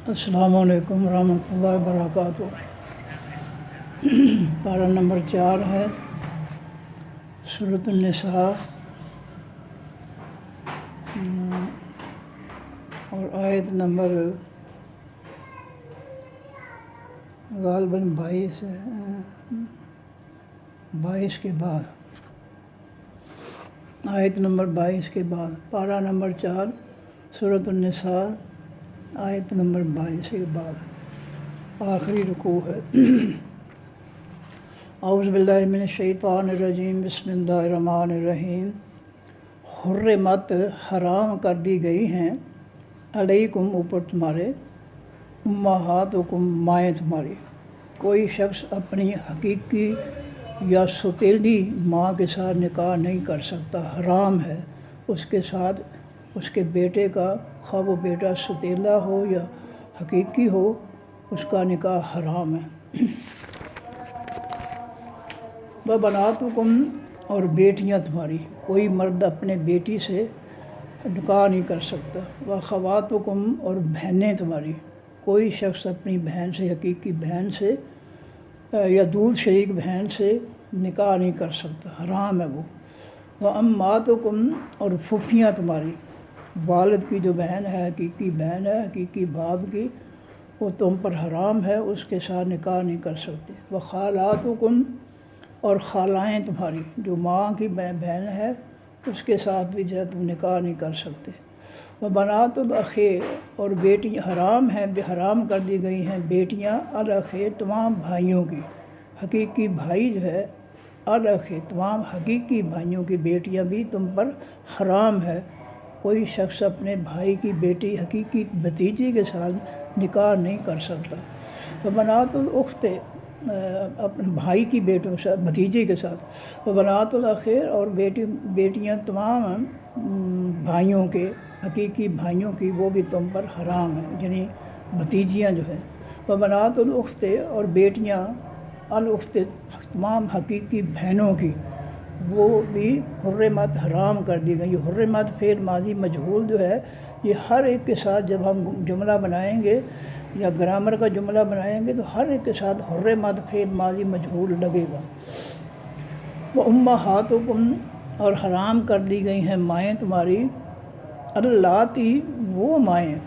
السلام علیکم ورحمۃ اللہ وبرکاتہ۔ پارہ نمبر 4 ہے سورۃ النساء، اور آیت نمبر غالباً 22 کے بعد، آیت نمبر 22 کے بعد، پارہ نمبر 4 سورۃ النساء، آیت نمبر 22 کے بعد آخری رکوع ہے۔ اعوذ باللہ من الشیطان الرجیم، بسم اللہ الرحمن الرحیم۔ حرمت حرام کر دی گئی ہیں، علیکم اوپر تمہارے، امہاتکم مائیں تمہاری۔ کوئی شخص اپنی حقیقی یا سوتیلی ماں کے ساتھ نکاح نہیں کر سکتا، حرام ہے اس کے ساتھ اس کے بیٹے کا، خواہ وہ بیٹا سوتیلا ہو یا حقیقی ہو، اس کا نکاح حرام ہے۔ وبناتکم، اور بیٹیاں تمہاری، کوئی مرد اپنے بیٹی سے نکاح نہیں کر سکتا۔ واخواتکم، اور بہنیں تمہاری، کوئی شخص اپنی بہن سے، حقیقی بہن سے یا دودھ شریک بہن سے نکاح نہیں کر سکتا، حرام ہے وہ۔ واماتکم، اور پھوپھیاں تمہاری، والد کی جو بہن ہے، حقیقی بہن ہے، حقیقی باپ کی، وہ تم پر حرام ہے، اس کے ساتھ نکاح نہیں کر سکتے۔ وخالاتکم، اور خالائیں تمہاری، جو ماں کی بہن ہے، اس کے ساتھ بھی جو ہے تم نکاح نہیں کر سکتے۔ وبنات الاخ، اور بیٹی حرام ہیں، حرام کر دی گئی ہیں بیٹیاں، الاخ تمام بھائیوں کی، حقیقی بھائی جو ہے، الاخ تمام حقیقی بھائیوں کی بیٹیاں بھی تم پر حرام ہے۔ کوئی شخص اپنے بھائی کی بیٹی، حقیقی بھتیجی کے ساتھ نکاح نہیں کر سکتا۔ وبنات الاخت، اپنے بھائی کی بیٹوں سے، بھتیجے کے ساتھ۔ وبنات الاخ، اور بیٹیاں تمام بھائیوں کے، حقیقی بھائیوں کی، وہ بھی تم پر حرام ہیں، یعنی بھتیجیاں جو ہیں۔ وبنات الاخت، اور بیٹیاں الاخت تمام حقیقی بہنوں کی، وہ بھی حرمت حرام کر دی گئی۔ حرمت فعل ماضی مجہول جو ہے، یہ ہر ایک کے ساتھ جب ہم جملہ بنائیں گے یا گرامر کا جملہ بنائیں گے تو ہر ایک کے ساتھ حرمت فعل ماضی مجہول لگے گا۔ وامہاتکم، اور حرام کر دی گئی ہیں مائیں تمہاری، اللاتی وہ مائیں،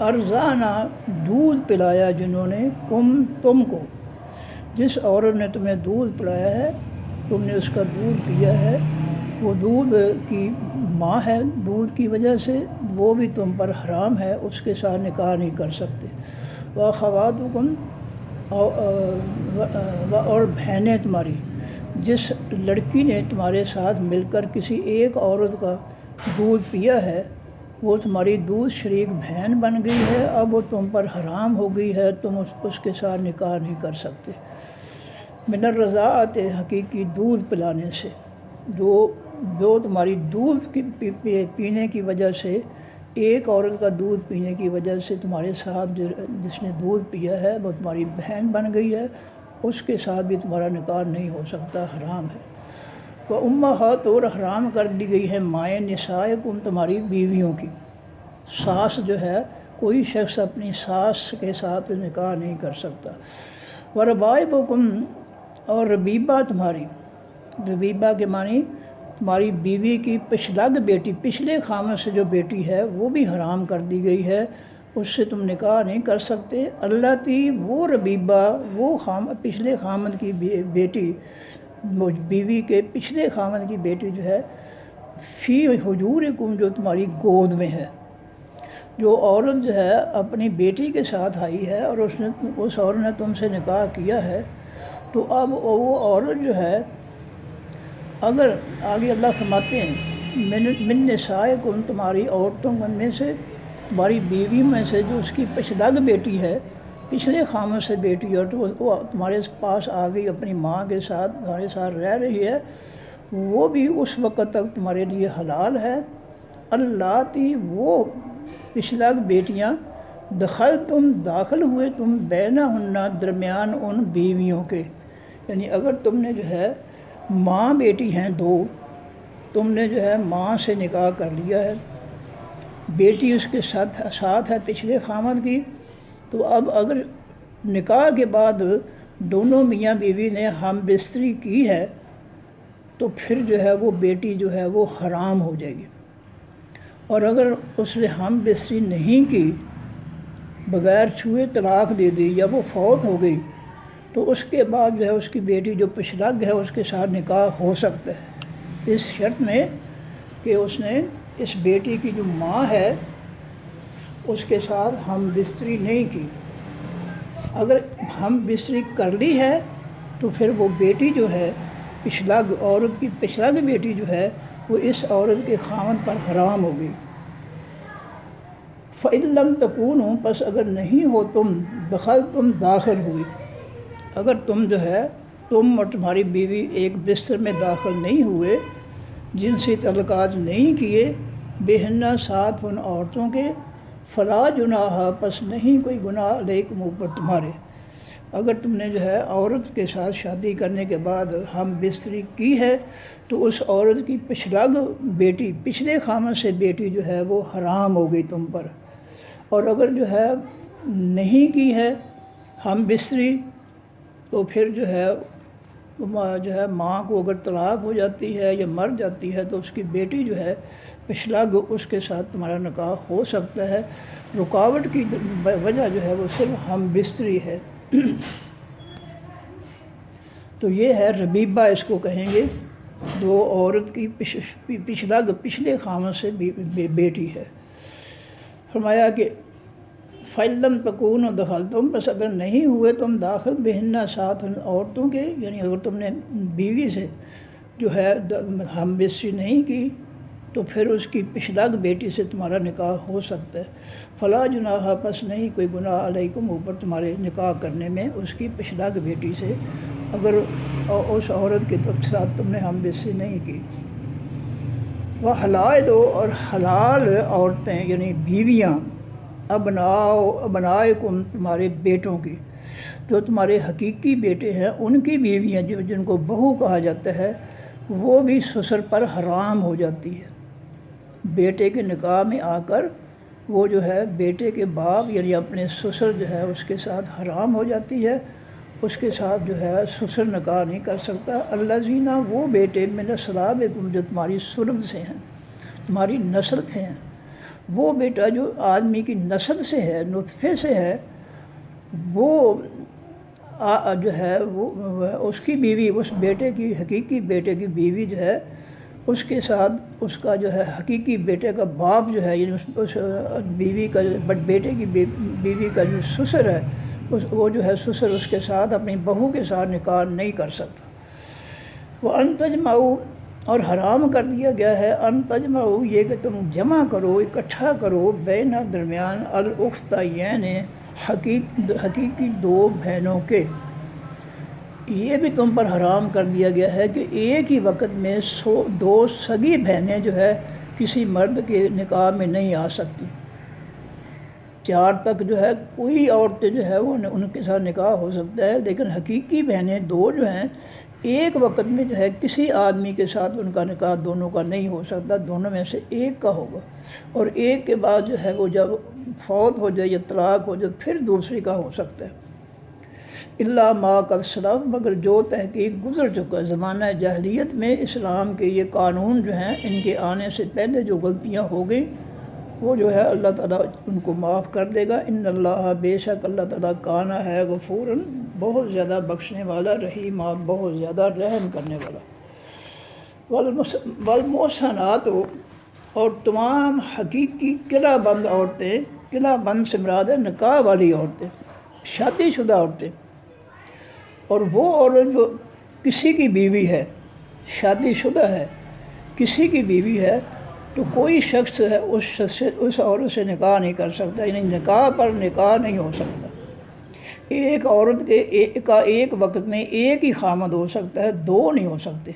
ارضعنا دودھ پلایا جنہوں نے، تم کو، جس عورت نے تمہیں دودھ پلایا ہے، تم نے اس کا دودھ پیا ہے، وہ دودھ کی ماں ہے، دودھ کی وجہ سے وہ بھی تم پر حرام ہے، اس کے ساتھ نکاح نہیں کر سکتے۔ واخواتکم، اور بہنیں تمہاری، جس لڑکی نے تمہارے ساتھ مل کر کسی ایک عورت کا دودھ پیا ہے، وہ تمہاری دودھ شریک بہن بن گئی ہے، اب وہ تم پر حرام ہو گئی ہے، تم اس کے ساتھ نکاح نہیں کر سکتے۔ من الرضاعت، حقیقی دودھ پلانے سے، جو تمہاری دودھ پینے کی وجہ سے، ایک عورت کا دودھ پینے کی وجہ سے تمہارے ساتھ جس نے دودھ پیا ہے وہ تمہاری بہن بن گئی ہے، اس کے ساتھ بھی تمہارا نکاح نہیں ہو سکتا، حرام ہے۔ وامہات، اور حرام کر دی گئی ہے مائیں، نسائکم تمہاری بیویوں کی۔ ساس جو ہے، کوئی شخص اپنی ساس کے ساتھ نکاح نہیں کر سکتا۔ وربائبکم، اور ربیبہ تمہاری، ربیبہ کے معنی تمہاری بیوی کی پشلگ بیٹی، پچھلے خامد سے جو بیٹی ہے وہ بھی حرام کر دی گئی ہے، اس سے تم نکاح نہیں کر سکتے۔ اللاتی، وہ ربیبہ، وہ پچھلے خامد کی بیٹی، بیوی کے پچھلے خامد کی بیٹی جو ہے، فی حجورکم، جو تمہاری گود میں ہے۔ جو عورت جو ہے اپنی بیٹی کے ساتھ آئی ہے اور اس عورت نے تم سے نکاح کیا ہے، تو اب وہ عورت جو ہے، اگر آگے اللہ فرماتے ہیں من نسائکم، تمہاری عورتوں میں سے، تمہاری بیوی میں سے جو اس کی پشلگ بیٹی ہے، پچھلے خامد سے بیٹی ہے، تو وہ تمہارے پاس آ گئی، اپنی ماں کے ساتھ تمہارے ساتھ رہ رہی ہے، وہ بھی اس وقت تک تمہارے لیے حلال ہے۔ اللاتی، وہ پشلگ بیٹیاں، داخل ہوئے تم بینہن، درمیان ان بیویوں کے، یعنی اگر تم نے جو ہے ماں بیٹی ہیں دو، تم نے جو ہے ماں سے نکاح کر لیا ہے، بیٹی اس کے ساتھ ہے پچھلے خامد کی، تو اب اگر نکاح کے بعد دونوں میاں بیوی نے ہم بستری کی ہے تو پھر جو ہے وہ بیٹی جو ہے وہ حرام ہو جائے گی، اور اگر اس نے ہم بستری نہیں کی، بغیر چھوئے طلاق دے دی یا وہ فوت ہو گئی، تو اس کے بعد جو ہے اس کی بیٹی جو پشلگ ہے اس کے ساتھ نکاح ہو سکتا ہے، اس شرط میں کہ اس نے اس بیٹی کی جو ماں ہے اس کے ساتھ ہم بستری نہیں کی۔ اگر ہم بستری کر لی ہے تو پھر وہ بیٹی جو ہے پشلگ، عورت کی پشلگ بیٹی جو ہے وہ اس عورت کے خاوند پر حرام ہوگی۔ فَإِن لَمْ تَكُونُوا، پس اگر نہیں ہو تم، تم داخل ہوئی، اگر تم جو ہے تم اور تمہاری بیوی ایک بستر میں داخل نہیں ہوئے، جنسی تعلقات نہیں کیے، بہنہ ساتھ ان عورتوں کے، فلا جناح، پس نہیں کوئی گناہ علیکم اوپر تمہارے۔ اگر تم نے جو ہے عورت کے ساتھ شادی کرنے کے بعد ہم بستری کی ہے تو اس عورت کی پشلگ بیٹی، پچھلے خاوند سے بیٹی جو ہے وہ حرام ہو گئی تم پر، اور اگر جو ہے نہیں کی ہے ہم بستری تو پھر جو ہے ماں کو اگر طلاق ہو جاتی ہے یا مر جاتی ہے تو اس کی بیٹی جو ہے پشلگ، اس کے ساتھ تمہارا نکاح ہو سکتا ہے۔ رکاوٹ کی وجہ جو ہے وہ صرف ہم بستری ہے۔ تو یہ ہے ربیبہ، اس کو کہیں گے، جو عورت کی پشلگ پچھلے خاوند سے بیٹی ہے۔ فرمایا کہ فَإِن تَكُونُوا دَخَلْتُم، بس اگر نہیں ہوئے تم داخل، بہنہ ساتھ ان عورتوں کے، یعنی اگر تم نے بیوی سے جو ہے ہم بستری نہیں کی تو پھر اس کی پشلگ بیٹی سے تمہارا نکاح ہو سکتا ہے۔ فلا جناح، پس نہیں کوئی گناہ علیکم اوپر تمہارے نکاح کرنے میں اس کی پشلگ بیٹی سے، اگر اس عورت کے ساتھ تم نے ہم بستری نہیں کی۔ وَحَلَائِلُ، اور حلال عورتیں یعنی بیویاں، ابنائکم، تمہارے بیٹوں کی، جو تمہارے حقیقی بیٹے ہیں ان کی بیویاں جن کو بہو کہا جاتا ہے، وہ بھی سسر پر حرام ہو جاتی ہے۔ بیٹے کے نکاح میں آ کر وہ جو ہے بیٹے کے باپ یعنی اپنے سسر جو ہے اس کے ساتھ حرام ہو جاتی ہے، اس کے ساتھ جو ہے سسر نکاح نہیں کر سکتا۔ الذین، وہ بیٹے، من اصلابکم، جو تمہاری سلب سے ہیں، تمہاری نسل سے ہیں، وہ بیٹا جو آدمی کی نسل سے ہے، نطفے سے ہے، وہ جو ہے وہ اس کی بیوی، اس بیٹے کی، حقیقی بیٹے کی بیوی جو ہے اس کے ساتھ اس کا جو ہے حقیقی بیٹے کا باپ جو ہے، یعنی اس بیوی کا، بیٹے کی بیوی کا جو سسر ہے، وہ جو ہے سسر اس کے ساتھ اپنی بہو کے ساتھ نکاح نہیں کر سکتا۔ وَأَن تَجْمَعُوا، اور حرام کر دیا گیا ہے، ان تجمعوا، یہ کہ تم جمع کرو، اکٹھا کرو، بین درمیان، الاختین، حقیقی دو بہنوں کے۔ یہ بھی تم پر حرام کر دیا گیا ہے کہ ایک ہی وقت میں دو سگی بہنیں جو ہے کسی مرد کے نکاح میں نہیں آ سکتی۔ 4 تک جو ہے کوئی عورتیں جو ہے وہ ان کے ساتھ نکاح ہو سکتا ہے، لیکن حقیقی بہنیں 2 جو ہیں ایک وقت میں جو ہے کسی آدمی کے ساتھ ان کا نکاح دونوں کا نہیں ہو سکتا، دونوں میں سے ایک کا ہوگا، اور ایک کے بعد جو ہے وہ جب فوت ہو جائے یا طلاق ہو جائے پھر دوسری کا ہو سکتا ہے۔ الا ما قد سلف، مگر جو تحقیق گزر چکا زمانہ جاہلیت میں، اسلام کے یہ قانون جو ہیں ان کے آنے سے پہلے جو غلطیاں ہو گئیں وہ جو ہے اللہ تعالیٰ ان کو معاف کر دے گا۔ ان اللہ، بے شک اللہ تعالیٰ کانا ہے غفوراً، بہت زیادہ بخشنے والا، رحیم، بہت زیادہ رحم کرنے والا۔ والمحصنات، اور تمام حقیقی قلعہ بند عورتیں، قلعہ بند سے مراد ہے نکاح والی عورتیں، شادی شدہ عورتیں، اور وہ عورت جو کسی کی بیوی ہے، شادی شدہ ہے، کسی کی بیوی ہے، تو کوئی شخص ہے اس عورت سے نکاح نہیں کر سکتا، یعنی نکاح پر نکاح نہیں ہو سکتا۔ ایک عورت کے ایک وقت میں ایک ہی خامد ہو سکتا ہے، 2 نہیں ہو سکتے،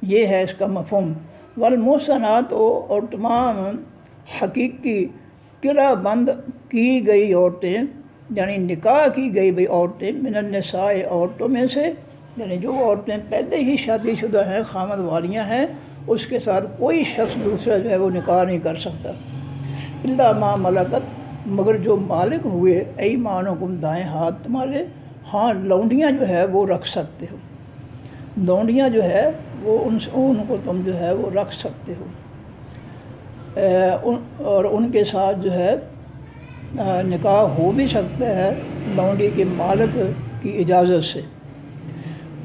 یہ ہے اس کا مفہوم۔ والمحصنات، اور تمام حقیقی قلعہ بند کی گئی عورتیں، یعنی نکاح کی گئی بھئی عورتیں، من النساء، عورتوں میں سے، یعنی جو عورتیں پہلے ہی شادی شدہ ہیں، خامد والیاں ہیں، اس کے ساتھ کوئی شخص دوسرا جو ہے وہ نکاح نہیں کر سکتا۔ الا ما ملکت، مگر جو مالک ہوئے ایمانکم دائیں ہاتھ تمہارے، ہاں لونڈیاں جو ہے وہ رکھ سکتے ہو، لونڈیاں جو ہے وہ ان کو تم جو ہے وہ رکھ سکتے ہو، اور ان کے ساتھ جو ہے نکاح ہو بھی سکتا ہے لونڈی کے مالک کی اجازت سے۔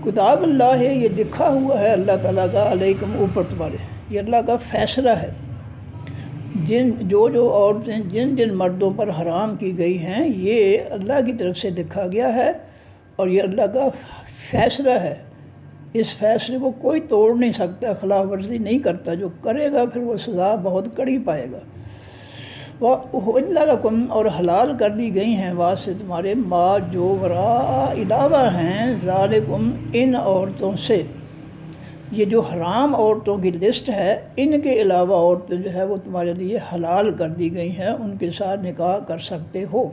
کتاب اللہ ہے، یہ لکھا ہوا ہے اللہ تعالیٰ کا، علیکم اوپر تمہارے، یہ اللہ کا فیصلہ ہے۔ جو عورتیں جن مردوں پر حرام کی گئی ہیں یہ اللہ کی طرف سے لکھا گیا ہے اور یہ اللہ کا فیصلہ ہے۔ اس فیصلے کو کوئی توڑ نہیں سکتا، خلاف ورزی نہیں کرتا، جو کرے گا پھر وہ سزا بہت کڑی پائے گا۔ وَأُحِلَّ لَكُمْ، اور حلال کر دی گئی ہیں واسطے تمہارے، ما جو وراء علاوہ ہیں، ذالکم ان عورتوں سے، یہ جو حرام عورتوں کی لسٹ ہے ان کے علاوہ عورتیں جو ہے وہ تمہارے لیے حلال کر دی گئی ہیں، ان کے ساتھ نکاح کر سکتے ہو۔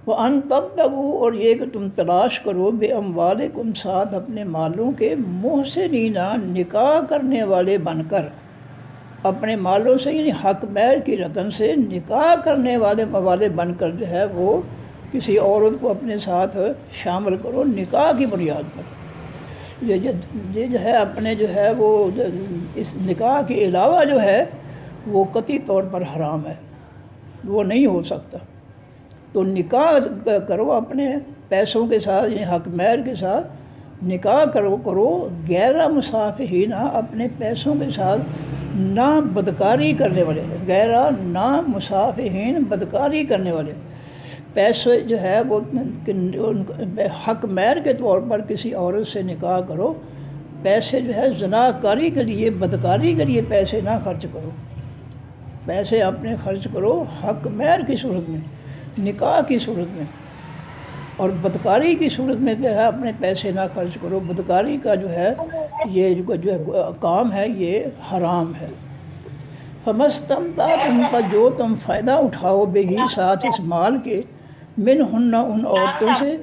وَأَن تَبْتَغُوا، اور یہ کہ تم تلاش کرو، بِأَمْوَالِكُمْ، ساتھ اپنے مالوں کے، مُحْسِنِینَ، نکاح کرنے والے بن کر، اپنے مالوں سے یعنی حق مہر کی رقم سے نکاح کرنے والے بن کر جو ہے وہ کسی عورت کو اپنے ساتھ شامل کرو نکاح کی بنیاد پر۔ یہ جو ہے اپنے جو ہے وہ اس نکاح کے علاوہ جو ہے وہ قطعی طور پر حرام ہے، وہ نہیں ہو سکتا۔ تو نکاح کرو اپنے پیسوں کے ساتھ یعنی حق مہر کے ساتھ نکاح کرو غیر مصافحین، اپنے پیسوں کے ساتھ نہ بدکاری کرنے والے، غیر نہ مصافحین، بدکاری کرنے والے۔ پیسے جو ہے وہ حق مہر کے طور پر کسی عورت سے نکاح کرو، پیسے جو ہے زناکاری کے لیے، بدکاری کے لیے پیسے نہ خرچ کرو، پیسے اپنے خرچ کرو حق مہر کی صورت میں، نکاح کی صورت میں، اور بدکاری کی صورت میں جو ہے اپنے پیسے نہ خرچ کرو۔ بدکاری کا جو ہے یہ جو کام ہے یہ حرام ہے۔ فَمَسْتَمْتَعْتُمْ، پر جو تم فائدہ اٹھاؤ، بہی، ساتھ اس مال کے، منہن، ان عورتوں سے،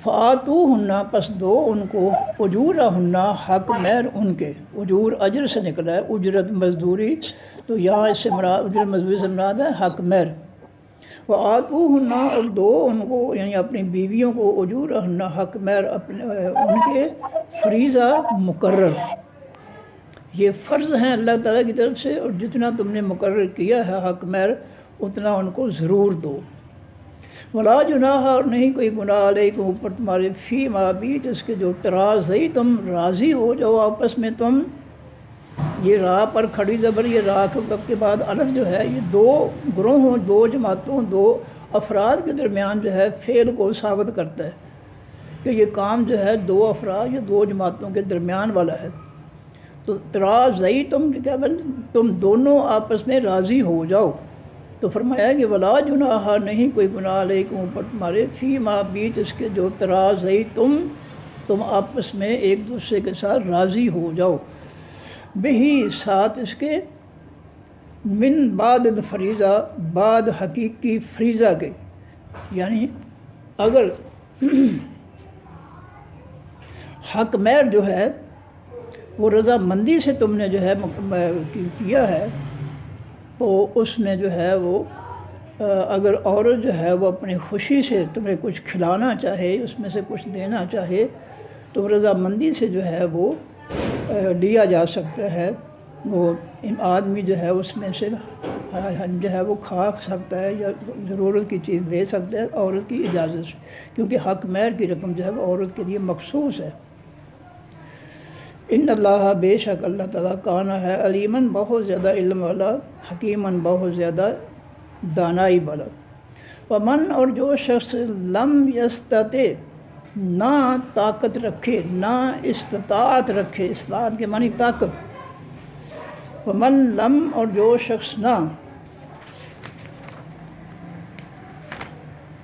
فآتوہن، پس دو ان کو، اجورہن، حق مہر ان کے، اجور اجر سے نکلا ہے، اجرت مزدوری، تو یہاں اس سے مراد اجرت مزدوری سے مراد ہے حق مہر۔ وآتوہن، اور دو ان کو یعنی اپنی بیویوں کو، اجورہن، حق مہر اپنے ان کے، فریضہ مقرر، یہ فرض ہیں اللہ تعالیٰ کی طرف سے، اور جتنا تم نے مقرر کیا ہے حق مہر اتنا ان کو ضرور دو۔ ولا جناح، اور نہیں کوئی گناہ علیکم اوپر تمہارے، فی ما بیچ اس کے، جو تراضی تم راضی ہو جاؤ آپس میں تم، یہ راہ پر کھڑی زبر، یہ راہ کے بعد الف جو ہے یہ دو گروہوں، دو جماعتوں، دو افراد کے درمیان جو ہے فعل کو ثابت کرتا ہے کہ یہ کام جو ہے دو افراد یا دو جماعتوں کے درمیان والا ہے۔ تو تراضی تم کیا تم دونوں آپس میں راضی ہو جاؤ، تو فرمایا کہ ولا جناح، نہیں کوئی گناہ علیکم اوپر تمہارے، فی ما بیچ اس کے، جو تراضی تم آپس میں ایک دوسرے کے ساتھ راضی ہو جاؤ، بہی، ساتھ اس کے، من بعد فریضہ، بعد حقیقی فریضہ کے، یعنی اگر حق مہر جو ہے وہ رضامندی سے تم نے جو ہے کیا ہے، تو اس میں جو ہے وہ اگر عورت جو ہے وہ اپنی خوشی سے تمہیں کچھ کھلانا چاہے، اس میں سے کچھ دینا چاہے، تو رضامندی سے جو ہے وہ لیا جا سکتا ہے، وہ آدمی جو ہے اس میں سے جو ہے وہ کھا سکتا ہے یا ضرورت کی چیز دے سکتا ہے عورت کی اجازت سے، کیونکہ حق مہر کی رقم جو ہے وہ عورت کے لیے مخصوص ہے۔ ان اللہ، بے شک اللہ تعالیٰ، کانا ہے، علیماً، بہت زیادہ علم والا، حکیماً، بہت زیادہ دانائی والا۔ ومن، اور جو شخص، لم یستطع، نہ طاقت رکھے، نہ استطاعت رکھے، استطاعت کے معنی طاقت، ومن لم، اور جو شخص نہ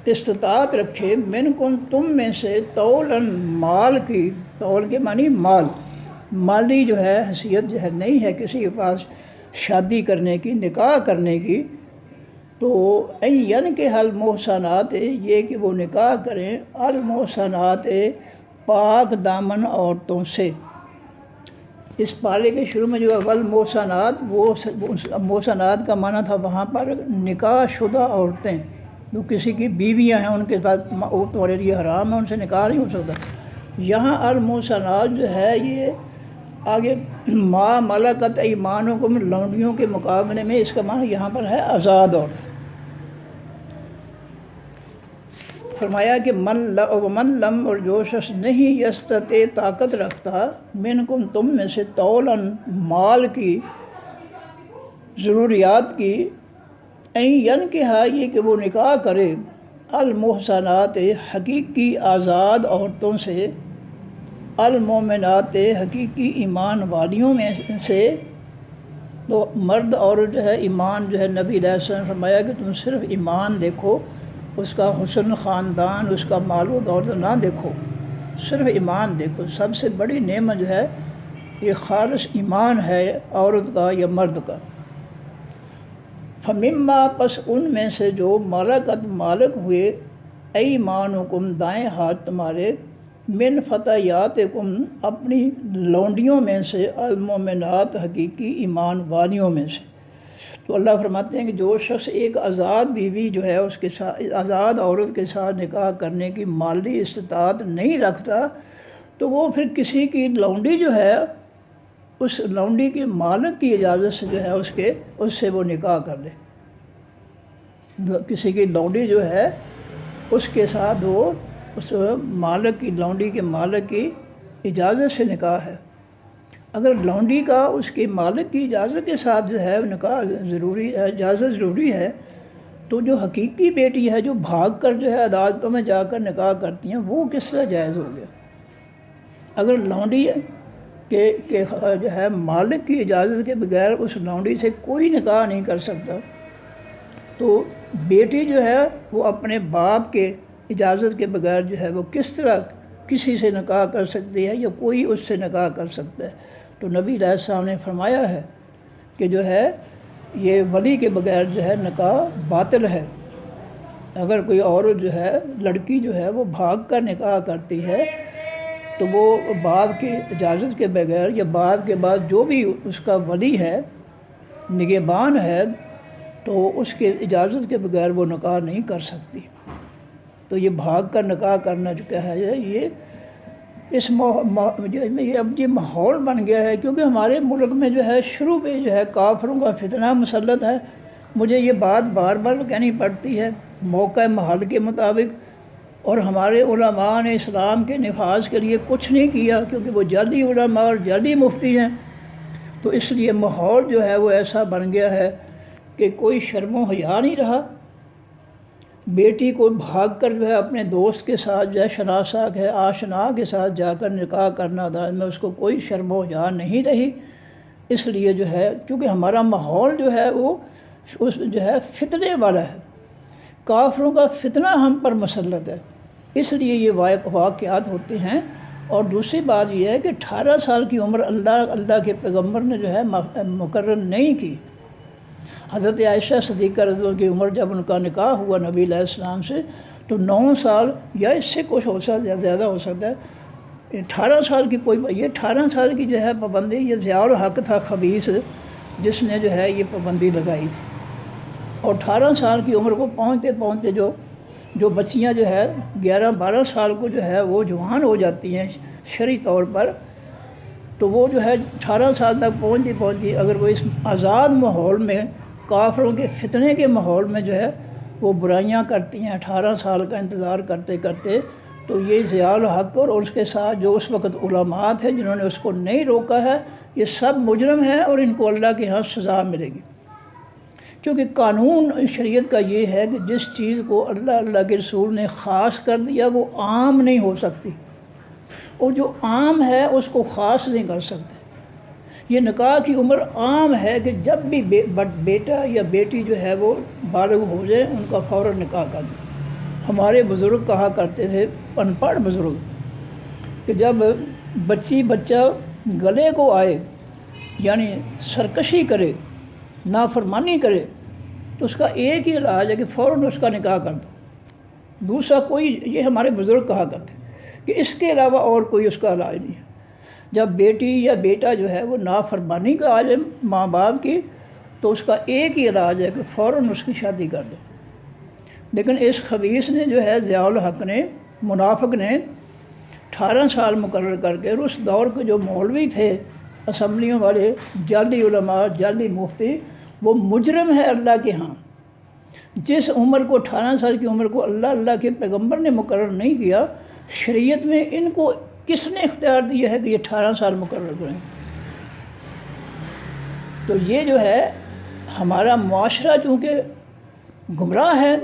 استطاعت رکھے، منکم، تم میں سے، طولاً، مال کی، طول کے معنی مال، مالی جو ہے حیثیت جو ہے نہیں ہے کسی کے پاس شادی کرنے کی، نکاح کرنے کی، تو این کے المحسنات، یہ کہ وہ نکاح کریں، المحسنات، پاک دامن عورتوں سے، اس پارے کے شروع میں جو اول محسنات، وہ محسنات کا معنی تھا وہاں پر نکاح شدہ عورتیں جو کسی کی بیویاں ہیں، ان کے ساتھ وہ تمہارے لیے حرام ہے، ان سے نکاح نہیں ہو سکتا۔ یہاں المحسنات جو ہے یہ آگے ما ملکت ایمانکم، لونڈیوں کے مقابلے میں اس کا معنی یہاں پر ہے آزاد عورت۔ فرمایا کہ من لم، اور جو شخص نہیں یستطیع طاقت رکھتا، منکم تم میں سے، تولاً مال کی، ضروریات کی، ینکحا یہ کہ وہ نکاح کرے، المحسنات حقیقی آزاد عورتوں سے، المومنات حقیقی ایمان والیوں میں سے۔ تو مرد عورت جو ہے ایمان جو ہے، نبی علیہ السلام نے فرمایا کہ تم صرف ایمان دیکھو، اس کا حسن خاندان، اس کا مال و دولت نہ دیکھو، صرف ایمان دیکھو۔ سب سے بڑی نعمت جو ہے یہ خالص ایمان ہے عورت کا یا مرد کا۔ فمما، پس ان میں سے جو ملکت مالک ہوئے، ایمانکم دائیں ہاتھ تمہارے، من فتیاتکم اپنی لونڈیوں میں سے، المومنات حقیقی ایمان والیوں میں سے۔ تو اللہ فرماتے ہیں کہ جو شخص ایک آزاد بیوی جو ہے اس کے ساتھ، آزاد عورت کے ساتھ نکاح کرنے کی مالی استطاعت نہیں رکھتا، تو وہ پھر کسی کی لونڈی جو ہے، اس لونڈی کے مالک کی اجازت سے جو ہے اس سے وہ نکاح کر لے۔ کسی کی لونڈی جو ہے اس کے ساتھ وہ اس مالک کی، لونڈی کے مالک کی اجازت سے نکاح ہے۔ اگر لونڈی کا اس کے مالک کی اجازت کے ساتھ جو ہے نکاح ضروری ہے، اجازت ضروری ہے، تو جو حقیقی بیٹی ہے جو بھاگ کر جو ہے عدالتوں میں جا کر نکاح کرتی ہیں، وہ کس طرح جائز ہو گیا؟ اگر لونڈی کہ جو ہے مالک کی اجازت کے بغیر اس لونڈی سے کوئی نکاح نہیں کر سکتا، تو بیٹی جو ہے وہ اپنے باپ کے اجازت کے بغیر جو ہے وہ کس طرح کسی سے نکاح کر سکتی ہے، یا کوئی اس سے نکاح کر سکتا ہے؟ تو نبی علیہ السلام نے فرمایا ہے کہ جو ہے یہ ولی کے بغیر جو ہے نکاح باطل ہے۔ اگر کوئی عورت جو ہے، لڑکی جو ہے وہ بھاگ کر نکاح کرتی ہے، تو وہ باپ کی اجازت کے بغیر، یا باپ کے بعد جو بھی اس کا ولی ہے، نگہبان ہے، تو اس کے اجازت کے بغیر وہ نکاح نہیں کر سکتی۔ تو یہ بھاگ کر نکاح کرنا جو کیا ہے، یہ اب یہ ماحول بن گیا ہے، کیونکہ ہمارے ملک میں جو ہے شروع پہ جو ہے کافروں کا فتنہ مسلط ہے۔ مجھے یہ بات بار بار کہنی پڑتی ہے موقع محل کے مطابق، اور ہمارے علماء نے اسلام کے نفاذ کے لیے کچھ نہیں کیا، کیونکہ وہ جعلی علماء اور جعلی مفتی ہیں۔ تو اس لیے ماحول جو ہے وہ ایسا بن گیا ہے کہ کوئی شرم و حیا نہیں رہا۔ بیٹی کو بھاگ کر جو ہے اپنے دوست کے ساتھ جو ہے شناسا ہے، آشنا کے ساتھ جا کر نکاح کرنا عدالت میں، اس کو کوئی شرم و حیا نہیں رہی۔ اس لیے جو ہے کیونکہ ہمارا ماحول جو ہے وہ اس جو ہے فتنے والا ہے، کافروں کا فتنہ ہم پر مسلط ہے، اس لیے یہ واقعات ہوتے ہیں۔ اور دوسری بات یہ ہے کہ 18 سال کی عمر اللہ کے پیغمبر نے جو ہے مقرر نہیں کی۔ حضرت عائشہ صدیقہ رضی اللہ عنہا کی عمر جب ان کا نکاح ہوا نبی علیہ السلام سے، تو 9 سال یا اس سے کچھ ہو سکتا ہے، زیادہ ہو سکتا ہے۔ 18 سال کی یہ 18 سال کی جو ہے پابندی، یہ ضیاء الحق تھا خبیث جس نے جو ہے یہ پابندی لگائی تھی۔ اور 18 سال کی عمر کو پہنچتے پہنچتے جو بچیاں جو ہے 11-12 سال کو جو ہے وہ جوان ہو جاتی ہیں شرعی طور پر، تو وہ جو ہے 18 سال تک پہنچتی اگر وہ اس آزاد ماحول میں، کافروں کے فتنے کے ماحول میں جو ہے وہ برائیاں کرتی ہیں 18 سال کا انتظار کرتے کرتے، تو یہ ضیاء الحق اور اس کے ساتھ جو اس وقت علماء تھے جنہوں نے اس کو نہیں روکا ہے، یہ سب مجرم ہیں اور ان کو اللہ کے ہاں سزا ملے گی۔ کیونکہ قانون شریعت کا یہ ہے کہ جس چیز کو اللہ کے رسول نے خاص کر دیا وہ عام نہیں ہو سکتی، اور جو عام ہے اس کو خاص نہیں کر سکتے۔ یہ نکاح کی عمر عام ہے کہ جب بھی بیٹا یا بیٹی جو ہے وہ بالغ ہو جائے ان کا فوراً نکاح کر دیں۔ ہمارے بزرگ کہا کرتے تھے، ان پڑھ بزرگ، کہ جب بچہ گلے کو آئے، یعنی سرکشی کرے، نافرمانی کرے، تو اس کا ایک ہی علاج ہے کہ فوراً اس کا نکاح کر دو۔ دوسرا کوئی، یہ ہمارے بزرگ کہا کرتے کہ اس کے علاوہ اور کوئی اس کا علاج نہیں ہے۔ جب بیٹی یا بیٹا جو ہے وہ نافرمانی کا عالم ماں باپ کی، تو اس کا ایک ہی علاج ہے کہ فوراً اس کی شادی کر دیں۔ لیکن اس خبیث نے جو ہے، ضیاء الحق نے، منافق نے 18 سال مقرر کر کے، اور اس دور کے جو مولوی تھے اسمبلیوں والے، جعلی علماء، جعلی مفتی، وہ مجرم ہے اللہ کے ہاں۔ جس عمر کو 18 سال کی عمر کو اللہ کے پیغمبر نے مقرر نہیں کیا، شریعت میں ان کو کس نے اختیار دیا ہے کہ یہ 18 سال مقرر کریں؟ تو یہ جو ہے ہمارا معاشرہ چونکہ گمراہ ہے،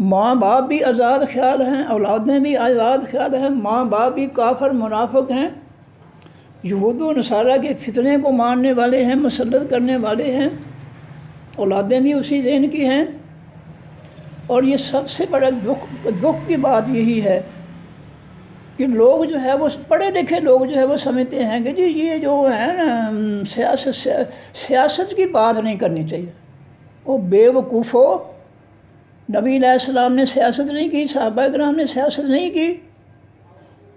ماں باپ بھی آزاد خیال ہیں، اولادیں بھی آزاد خیال ہیں، ماں باپ بھی کافر منافق ہیں، یہود و نصارہ کے فتنے کو ماننے والے ہیں، مسلط کرنے والے ہیں، اولادیں بھی اسی دین کی ہیں۔ اور یہ سب سے بڑا دکھ کی بات یہی ہے کہ لوگ جو ہے وہ پڑھے لکھے لوگ جو ہے وہ سمجھتے ہیں کہ جی یہ جو ہے نا سیاست کی بات نہیں کرنی چاہیے۔ وہ بے وقوف ہو، نبی علیہ السلام نے سیاست نہیں کی، صحابہ کرام نے سیاست نہیں کی،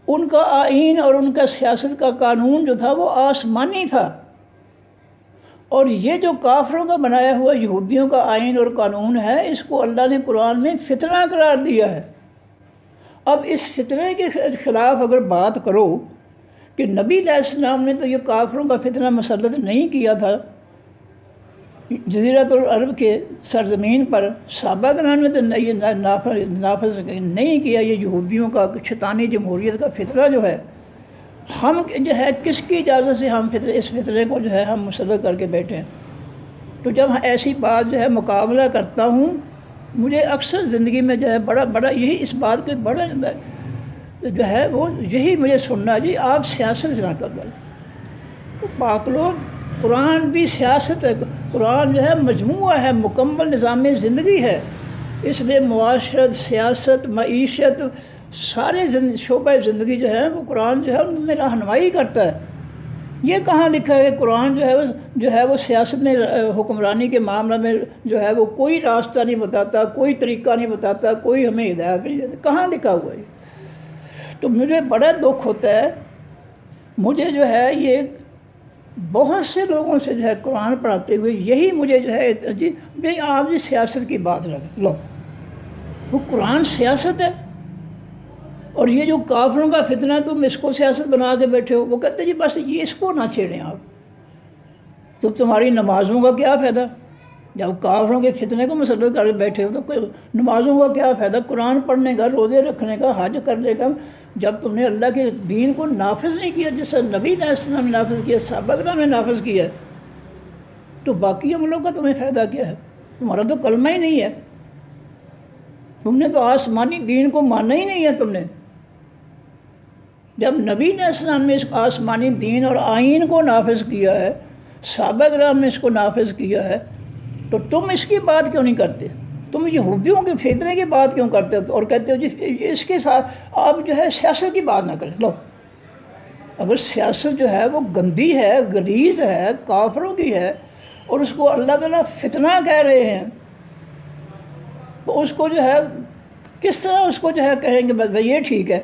ان کا آئین اور ان کا سیاست کا قانون جو تھا وہ آسمانی تھا، اور یہ جو کافروں کا بنایا ہوا یہودیوں کا آئین اور قانون ہے، اس کو اللہ نے قرآن میں فتنہ قرار دیا ہے۔ اب اس فتنے کے خلاف اگر بات کرو کہ نبی علیہ السلام نے تو یہ کافروں کا فتنہ مسلط نہیں کیا تھا جزیرۃ العرب کے سرزمین پر، صحابہ کرام نے تو یہ نافذ نہیں کیا، یہ یہودیوں کا شیطانی جمہوریت کا فتنہ جو ہے، ہم جو ہے کس کی اجازت سے ہم اس فتنے کو جو ہے ہم مسلط کر کے بیٹھے ہیں؟ تو جب ایسی بات جو ہے مقابلہ کرتا ہوں، مجھے اکثر زندگی میں جو ہے بڑا یہی اس بات کے بڑا جو ہے وہ یہی مجھے سننا، جی آپ سیاست نہ کریں۔ تو پاک لوگ، قرآن بھی سیاست ہے، قرآن جو ہے مجموعہ ہے، مکمل نظام زندگی ہے، اس لیے معاشرت، سیاست، معیشت، سارے شعبہ زندگی جو ہے وہ قرآن جو ہے ان میں رہنمائی کرتا ہے۔ یہ کہاں لکھا ہے کہ قرآن جو ہے وہ سیاست میں، حکمرانی کے معاملہ میں جو ہے وہ کوئی راستہ نہیں بتاتا، کوئی طریقہ نہیں بتاتا، کوئی ہمیں ہدایت نہیں دیتا؟ کہاں لکھا ہوا ہے؟ تو مجھے بڑا دکھ ہوتا ہے، مجھے جو ہے یہ بہت سے لوگوں سے جو ہے قرآن پڑھاتے ہوئے یہی مجھے جو ہے جی آپ جی سیاست کی بات لو، وہ قرآن سیاست ہے، اور یہ جو کافروں کا فتنہ تم اس کو سیاست بنا کے بیٹھے ہو، وہ کہتے ہیں جی بس یہ اس کو نہ چھیڑیں آپ، تو تمہاری نمازوں کا کیا فائدہ؟ جب کافروں کے فتنے کو مسلط کر کے بیٹھے ہو تو کوئی نمازوں کا کیا فائدہ؟ قرآن پڑھنے کا، روزے رکھنے کا، حج کرنے کا، جب تم نے اللہ کے دین کو نافذ نہیں کیا، جس سے نبی علیہ السلام نے نافذ کیا، صحابہ کرام نے نافذ کیا، تو باقی عملوں کا تمہیں فائدہ کیا ہے؟ تمہارا تو کلمہ ہی نہیں ہے، تم نے تو آسمانی دین کو مانا ہی نہیں ہے تم نے۔ جب نبی علیہ السلام نے اس آسمانی دین اور آئین کو نافذ کیا ہے، صحابہ کرام نے اس کو نافذ کیا ہے، تو تم اس کی بات کیوں نہیں کرتے؟ تم یہودیوں کے فتنے کی بات کیوں کرتے ہو اور کہتے ہو جی اس کے ساتھ آپ جو ہے سیاست کی بات نہ کریں؟ لو، اگر سیاست جو ہے وہ گندی ہے، غلیظ ہے، کافروں کی ہے، اور اس کو اللہ تعالیٰ فتنہ کہہ رہے ہیں، تو اس کو جو ہے کس طرح اس کو جو ہے کہیں گے بس یہ ٹھیک ہے؟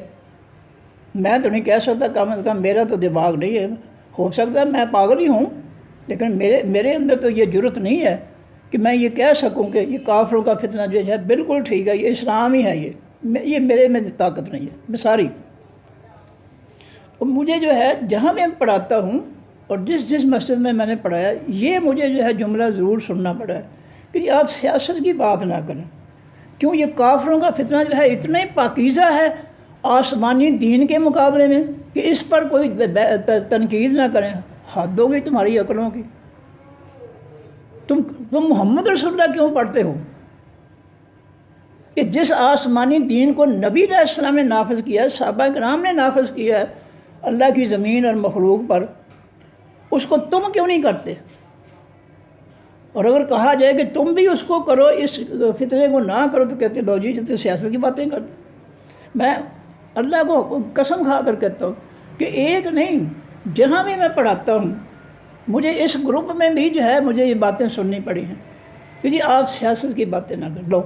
میں تو نہیں کہہ سکتا، کم از کم میرا تو دماغ نہیں ہے، ہو سکتا ہے میں پاگل ہی ہوں، لیکن میرے اندر تو یہ جرت نہیں ہے کہ میں یہ کہہ سکوں کہ یہ کافروں کا فتنہ جو ہے بالکل ٹھیک ہے، یہ اسلام ہی ہے، یہ میرے میں طاقت نہیں ہے، میں ساری۔ اور مجھے جو ہے جہاں میں پڑھاتا ہوں اور جس مسجد میں نے پڑھایا، یہ مجھے جو ہے جملہ ضرور سننا پڑا ہے کہ آپ سیاست کی بات نہ کریں، کیوں یہ کافروں کا فتنہ جو ہے اتنا ہی پاکیزہ ہے آسمانی دین کے مقابلے میں کہ اس پر کوئی تنقید نہ کریں۔ حد ہو گئی تمہاری عقلوں کی، تم محمد رسول اللہ کیوں پڑھتے ہو کہ جس آسمانی دین کو نبی علیہ السلام نے نافذ کیا ہے، صحابہ کرام نے نافذ کیا ہے اللہ کی زمین اور مخلوق پر، اس کو تم کیوں نہیں کرتے؟ اور اگر کہا جائے کہ تم بھی اس کو کرو، اس فتنے کو نہ کرو، تو کہتے لو جی تو سیاست کی باتیں کرتے۔ میں اللہ کو قسم کھا کر کہتا ہوں کہ ایک نہیں، جہاں بھی میں پڑھاتا ہوں، مجھے اس گروپ میں بھی جو ہے مجھے یہ باتیں سننی پڑی ہیں کہ جی آپ سیاست کی باتیں نہ کر لو۔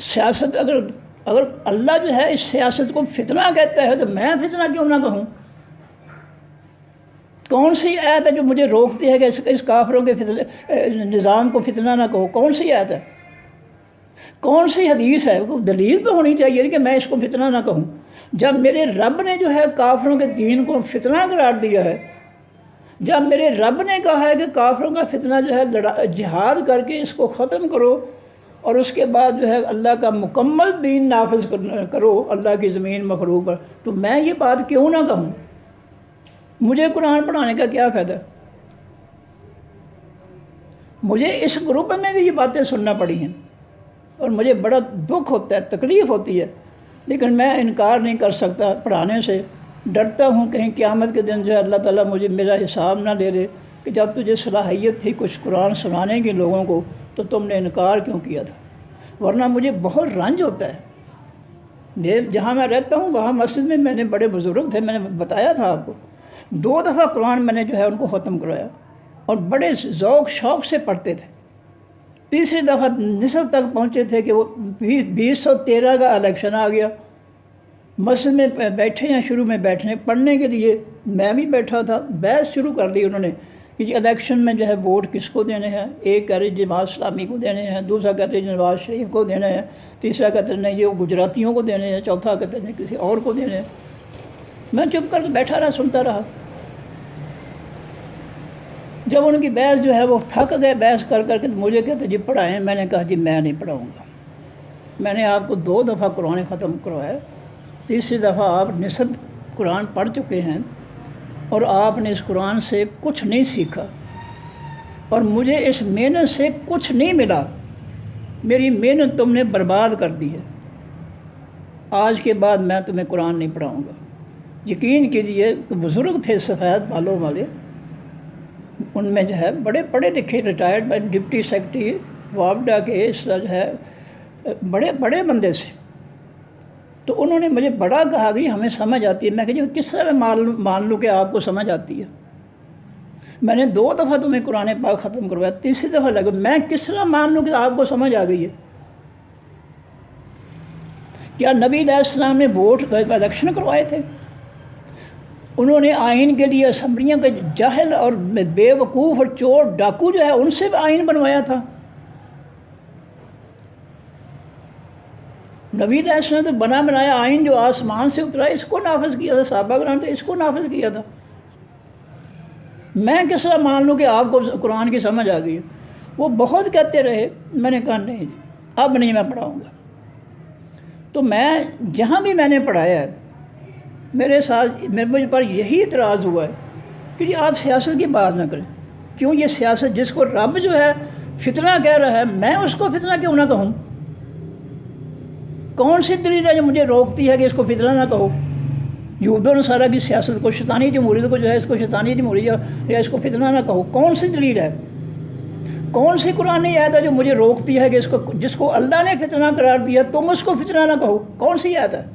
سیاست اگر اللہ جو ہے اس سیاست کو فتنہ کہتا ہے تو میں فتنہ کیوں نہ کہوں؟ کون سی آیت ہے جو مجھے روکتی ہے کہ اس کافروں کے نظام کو فتنہ نہ کہو؟ کون سی آیت ہے؟ کون سی حدیث ہے؟ دلیل تو ہونی چاہیے کہ میں اس کو فتنہ نہ کہوں۔ جب میرے رب نے جو ہے کافروں کے دین کو فتنہ قرار دیا ہے، جب میرے رب نے کہا ہے کہ کافروں کا فتنہ جو ہے جہاد کر کے اس کو ختم کرو اور اس کے بعد جو ہے اللہ کا مکمل دین نافذ کرو اللہ کی زمین مخلوق پر، تو میں یہ بات کیوں نہ کہوں؟ مجھے قرآن پڑھانے کا کیا فائدہ؟ مجھے اس گروپ میں بھی یہ باتیں سننا پڑی ہیں اور مجھے بڑا دکھ ہوتا ہے، تکلیف ہوتی ہے، لیکن میں انکار نہیں کر سکتا پڑھانے سے۔ ڈرتا ہوں کہیں قیامت کے دن جو ہے اللہ تعالیٰ مجھے میرا حساب نہ لے کہ جب تجھے صلاحیت تھی کچھ قرآن سنانے کی لوگوں کو تو تم نے انکار کیوں کیا تھا؟ ورنہ مجھے بہت رنج ہوتا ہے۔ جہاں میں رہتا ہوں وہاں مسجد میں نے بڑے بزرگ تھے، میں نے بتایا تھا آپ کو، 2 دفعہ قرآن میں نے جو ہے ان کو ختم کرایا اور بڑے ذوق شوق سے پڑھتے تھے۔ تیسری دفعہ نصف تک پہنچے تھے کہ وہ 2013 کا الیکشن آ گیا، مسجد میں بیٹھے ہیں، شروع میں بیٹھنے پڑھنے کے لیے میں بھی بیٹھا تھا، بحث شروع کر دی انہوں نے کہ الیکشن میں جو ہے ووٹ کس کو دینے ہیں۔ ایک کہہ رہے جماعت اسلامی کو دینے ہیں، دوسرا کہتے ہیں نواز شریف کو دینے ہیں، تیسرا کہتے ہیں نہیں یہ گجراتیوں کو دینے ہیں، چوتھا کہتے ہیں کسی اور کو دینے ہیں۔ میں چپ کر کے بیٹھا رہا، سنتا رہا۔ جب ان کی بحث جو ہے وہ تھک گئے بحث کر کر کے مجھے کہتے جی پڑھائیں، میں نے کہا جی میں نہیں پڑھاؤں گا۔ میں نے آپ کو 2 دفعہ قرآن ختم کروایا، تیسری دفعہ آپ نصف قرآن پڑھ چکے ہیں اور آپ نے اس قرآن سے کچھ نہیں سیکھا اور مجھے اس محنت سے کچھ نہیں ملا، میری محنت تم نے برباد کر دی ہے۔ آج کے بعد میں تمہیں قرآن نہیں پڑھاؤں گا۔ یقین کیجیے کہ بزرگ تھے سفید بالوں والے، ان میں جو ہے بڑے پڑھے لکھے ریٹائرڈ ڈپٹی سیکرٹری وابڈا کے اس طرح جو ہے بڑے بڑے بندے سے، تو انہوں نے مجھے بڑا کہا کہ ہمیں سمجھ آتی ہے۔ میں کہ جی کس طرح میں مان لوں کہ آپ کو سمجھ آتی ہے؟ میں نے 2 دفعہ تمہیں قرآن پاک ختم کروایا، تیسری دفعہ لگا میں کس طرح مان لوں کہ آپ کو سمجھ آ گئی ہے؟ کیا نبی علیہ السلام نے ووٹ الیکشن کروائے تھے؟ انہوں نے آئین کے لیے اسمبلیوں کے جاہل اور بے وقوف اور چور ڈاکو جو ہے ان سے بھی آئین بنوایا تھا۔ نبی علیہ السلام تو بنایا آئین جو آسمان سے اترا اس کو نافذ کیا تھا، صحابہ کرام نے اس کو نافذ کیا تھا۔ میں کس طرح مان لوں کہ آپ کو قرآن کی سمجھ آ گئی ہے؟ وہ بہت کہتے رہے، میں نے کہا نہیں اب نہیں میں پڑھاؤں گا۔ تو میں جہاں بھی میں نے پڑھایا ہے میرے ساتھ مجھ پر یہی اعتراض ہوا ہے کہ جی آپ سیاست کی بات نہ کریں۔ کیوں یہ سیاست جس کو رب جو ہے فتنہ کہہ رہا ہے میں اس کو فتنہ کیوں نہ کہوں؟ کون سی دلیل ہے جو مجھے روکتی ہے کہ اس کو فتنہ نہ کہو؟ یہود و نصارہ کی سیاست کو، شیطانی جمہوریت کو جو ہے اس کو شیطانی جمہوریت یا اس کو فتنہ نہ کہو، کون سی دلیل ہے؟ کون سی قرآن آیت ہے جو مجھے روکتی ہے کہ اس کو جس کو اللہ نے فتنہ قرار دیا تم اس کو فتنہ نہ کہو؟ کون سی آیت ہے؟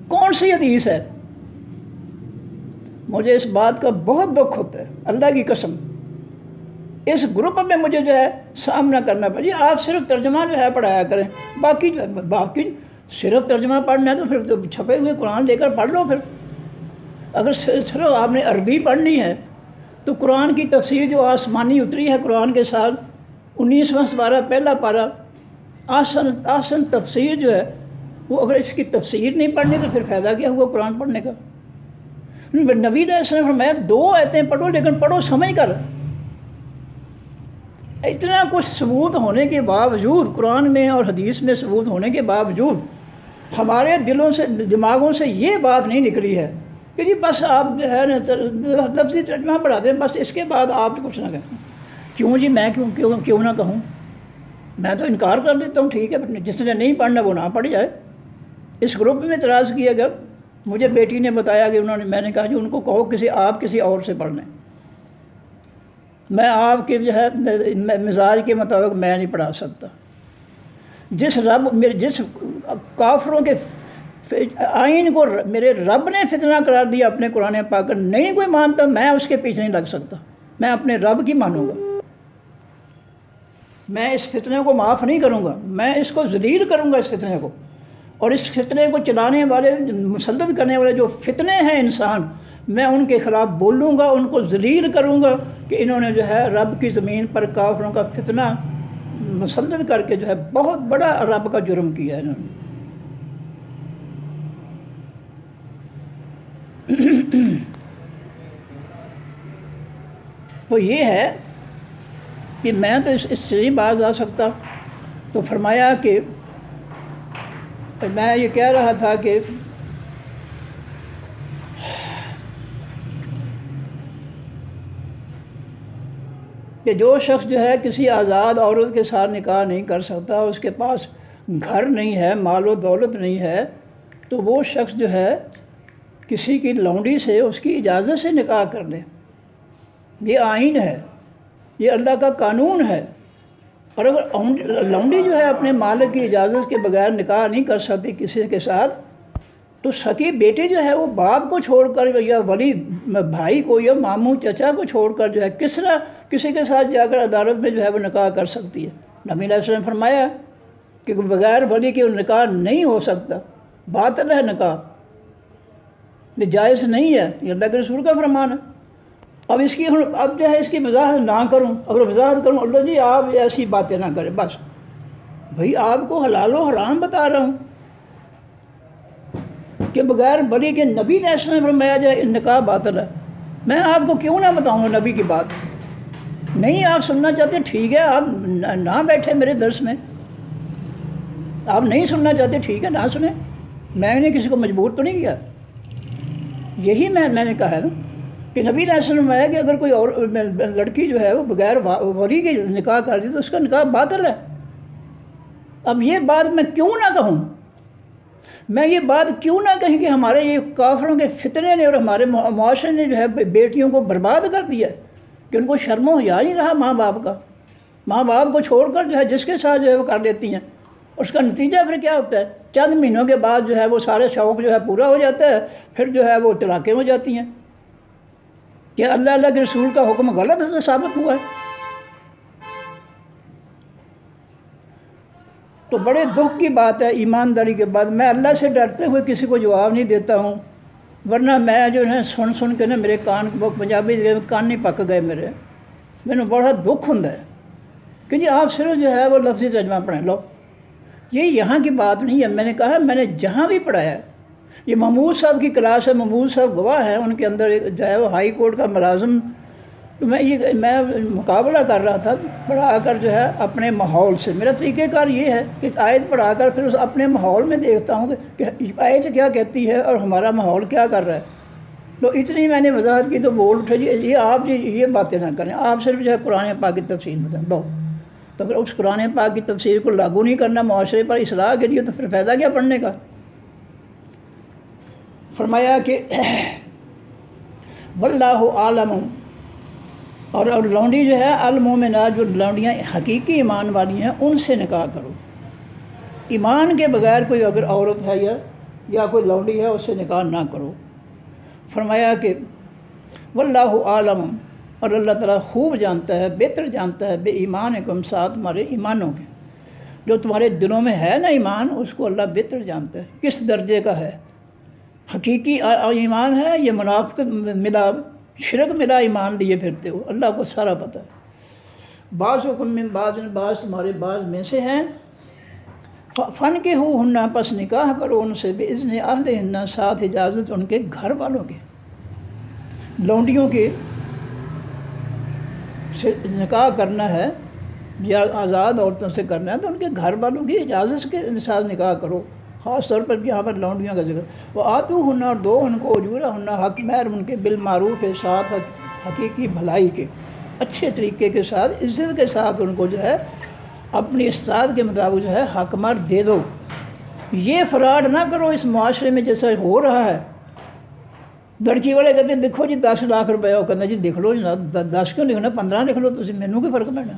کون سی حدیث ہے؟ مجھے اس بات کا بہت دکھ ہوتا ہے، اللہ کی قسم۔ اس گروپ میں مجھے جو ہے سامنا کرنا پڑے۔ آپ صرف ترجمہ جو ہے پڑھایا کریں، باقی صرف ترجمہ پڑھنا ہے تو پھر تو چھپے ہوئے قرآن لے کر پڑھ لو۔ پھر اگر صرف آپ نے عربی پڑھنی ہے تو قرآن کی تفسیر جو آسمانی اتری ہے قرآن کے ساتھ 19واں سپارہ پہلا پارہ، آسن تفسیر جو ہے وہ اگر اس کی تفسیر نہیں پڑھنی تو پھر فائدہ کیا ہوا قرآن پڑھنے کا؟ نبی علیہ السلام نے فرمایا 2 آیتیں پڑھو لیکن پڑھو سمجھ کر۔ اتنا کچھ ثبوت ہونے کے باوجود، قرآن میں اور حدیث میں ثبوت ہونے کے باوجود ہمارے دلوں سے دماغوں سے یہ بات نہیں نکلی ہے کہ جی بس آپ جو ہے نا لفظی ترجمہ پڑھا دیں، بس اس کے بعد آپ کچھ نہ کہیں۔ کیوں جی میں کیوں نہ کہوں؟ میں تو انکار کر دیتا ہوں، ٹھیک ہے جس نے نہیں پڑھنا وہ نہ پڑھ جائے۔ اس گروپ میں اعتراض کیا گیا، مجھے بیٹی نے بتایا کہ میں نے کہا جی ان کو کہو آپ کسی اور سے پڑھ لیں، میں آپ کے جو ہے مزاج کے مطابق میں نہیں پڑھا سکتا۔ جس کافروں کے آئین کو میرے رب نے فتنہ قرار دیا اپنے قرآن پاک کا، نہیں کوئی مانتا میں اس کے پیچھے نہیں لگ سکتا، میں اپنے رب کی مانوں گا۔ میں اس فتنے کو معاف نہیں کروں گا، میں اس کو ذلیل کروں گا اس فتنے کو، اور اس فتنے کو چلانے والے مسلط کرنے والے جو فتنے ہیں انسان میں ان کے خلاف بولوں گا، ان کو ذلیل کروں گا کہ انہوں نے جو ہے رب کی زمین پر کافروں کا فتنہ مسلط کر کے جو ہے بہت بڑا رب کا جرم کیا ہے انہوں نے۔ تو یہ ہے کہ میں تو اس سے نہیں باز آ سکتا۔ تو فرمایا کہ میں یہ کہہ رہا تھا کہ جو شخص جو ہے کسی آزاد عورت کے ساتھ نکاح نہیں کر سکتا، اس کے پاس گھر نہیں ہے، مال و دولت نہیں ہے، تو وہ شخص جو ہے کسی کی لونڈی سے اس کی اجازت سے نکاح کر لے۔ یہ آئین ہے، یہ اللہ کا قانون ہے۔ اور اگر لونڈی جو ہے اپنے مالک کی اجازت کے بغیر نکاح نہیں کر سکتی کسی کے ساتھ، تو سکی بیٹی جو ہے وہ باپ کو چھوڑ کر یا ولی بھائی کو یا ماموں چچا کو چھوڑ کر جو ہے کس طرح کسی کے ساتھ جا کر عدالت میں جو ہے وہ نکاح کر سکتی ہے؟ نبی علیہ السلام نے فرمایا کہ بغیر ولی کے نکاح نہیں ہو سکتا، باطل ہے نکاح، یہ جائز نہیں ہے، یہ اللہ کے رسول کا فرمان ہے۔ اب جو ہے اس کی وضاحت نہ کروں، اگر وضاحت کروں اللہ جی آپ ایسی باتیں نہ کریں، بس بھئی آپ کو حلال و حرام بتا رہا ہوں کہ بغیر ولی کے نبی علیہ السلام نے فرمایا جائے نکاح باطل ہے، میں آپ کو کیوں نہ بتاؤں گا نبی کی بات؟ نہیں آپ سننا چاہتے ٹھیک ہے، آپ نہ بیٹھے میرے درس میں، آپ نہیں سننا چاہتے ٹھیک ہے نہ سنیں، میں نے کسی کو مجبور تو نہیں کیا۔ یہی میں نے کہا ہے نا کہ نبی علیہ السلام نے فرمایا کہ اگر کوئی اور لڑکی جو ہے وہ بغیر ولی کے نکاح کر دی تو اس کا نکاح باطل ہے۔ اب یہ بات میں کیوں نہ کہوں، میں یہ بات کیوں نہ کہیں کہ ہمارے یہ کافروں کے فتنے نے اور ہمارے معاشرے نے جو ہے بیٹیوں کو برباد کر دیا کہ ان کو شرم و حیا نہیں رہا ماں باپ کا، ماں باپ کو چھوڑ کر جو ہے جس کے ساتھ جو ہے وہ کر لیتی ہیں، اس کا نتیجہ پھر کیا ہوتا ہے؟ چند مہینوں کے بعد جو ہے وہ سارے شوق جو ہے پورا ہو جاتا ہے، پھر جو ہے وہ طلاقیں ہو جاتی ہیں۔ کہ اللہ کے رسول کا حکم غلط ثابت ہوا ہے۔ تو بڑے دکھ کی بات ہے، ایمانداری کے بعد میں اللہ سے ڈرتے ہوئے کسی کو جواب نہیں دیتا ہوں، ورنہ میں جو ہے سن کے نا میرے کان پنجابی کان نہیں پک گئے میں بڑا دکھ ہوں کہ جی آپ صرف جو ہے وہ لفظی ترجمہ پڑھیں لو، یہ یہاں کی بات نہیں ہے۔ میں نے کہا میں نے جہاں بھی پڑھایا ہے، یہ محمود صاحب کی کلاس ہے، محمود صاحب گواہ ہیں، ان کے اندر ایک جو ہے وہ ہائی کورٹ کا ملازم، تو میں مقابلہ کر رہا تھا پڑھا کر جو ہے اپنے ماحول سے۔ میرا طریقہ کار یہ ہے کہ آیت پڑھا کر پھر اپنے ماحول میں دیکھتا ہوں کہ آیت کیا کہتی ہے اور ہمارا ماحول کیا کر رہا ہے۔ تو اتنی میں نے وضاحت کی تو بول اٹھے جی یہ آپ جی یہ باتیں نہ کریں، آپ صرف جو ہے قرآن پاک کی تفسیر بتائیں دو۔ تو اگر اس قرآن پاک کی تفسیر کو لاگو نہیں کرنا معاشرے پر اصلاح کے لیے تو پھر فائدہ کیا پڑھنے کا؟ فرمایا کہ واللہ عالم، اور لونڈی جو ہے المومنات، جو لونڈیاں حقیقی ایمان والی ہیں ان سے نکاح کرو۔ ایمان کے بغیر کوئی اگر عورت ہے یا کوئی لونڈی ہے اس سے نکاح نہ کرو۔ فرمایا کہ واللہ عالم، اور اللہ تعالیٰ خوب جانتا ہے، بہتر جانتا ہے بے ایمانکم، ساتھ تمہارے ایمانوں کے، جو تمہارے دلوں میں ہے نا ایمان، اس کو اللہ بہتر جانتا ہے کس درجے کا ہے۔ حقیقی ایمان ہے یہ منافقت ملا، شرک ملا ایمان لیے پھرتے ہو، اللہ کو سارا پتہ ہے۔ بعضکم من بعض، بعض تمہارے بعض میں سے ہیں، فانکحوہن، پس نکاح کرو ان سے، باذن اہلہن، ساتھ اجازت ان کے گھر والوں کے۔ لونڈیوں کے سے نکاح کرنا ہے یا آزاد عورتوں سے کرنا ہے تو ان کے گھر والوں کی اجازت کے ساتھ نکاح کرو۔ خاص طور پر یہاں پر لونڈیوں کا ذکر، وہ آتوہن، اور دو ان کو اجورہن، حق مہر ان کے، بالمعروف کے ساتھ، حقیقی بھلائی کے، اچھے طریقے کے ساتھ، عزت کے ساتھ ان کو جو ہے اپنی استطاعت کے مطابق جو ہے حق مہر دے دو۔ یہ فراڈ نہ کرو اس معاشرے میں جیسا ہو رہا ہے۔ لڑکی والے کہتے ہیں دیکھو جی 10 لاکھ روپے، وہ کہتے ہیں جی لکھ لو جی، 10 کیوں لکھنا، 15 لکھ لو، تسی مینوں کی فرق پینا،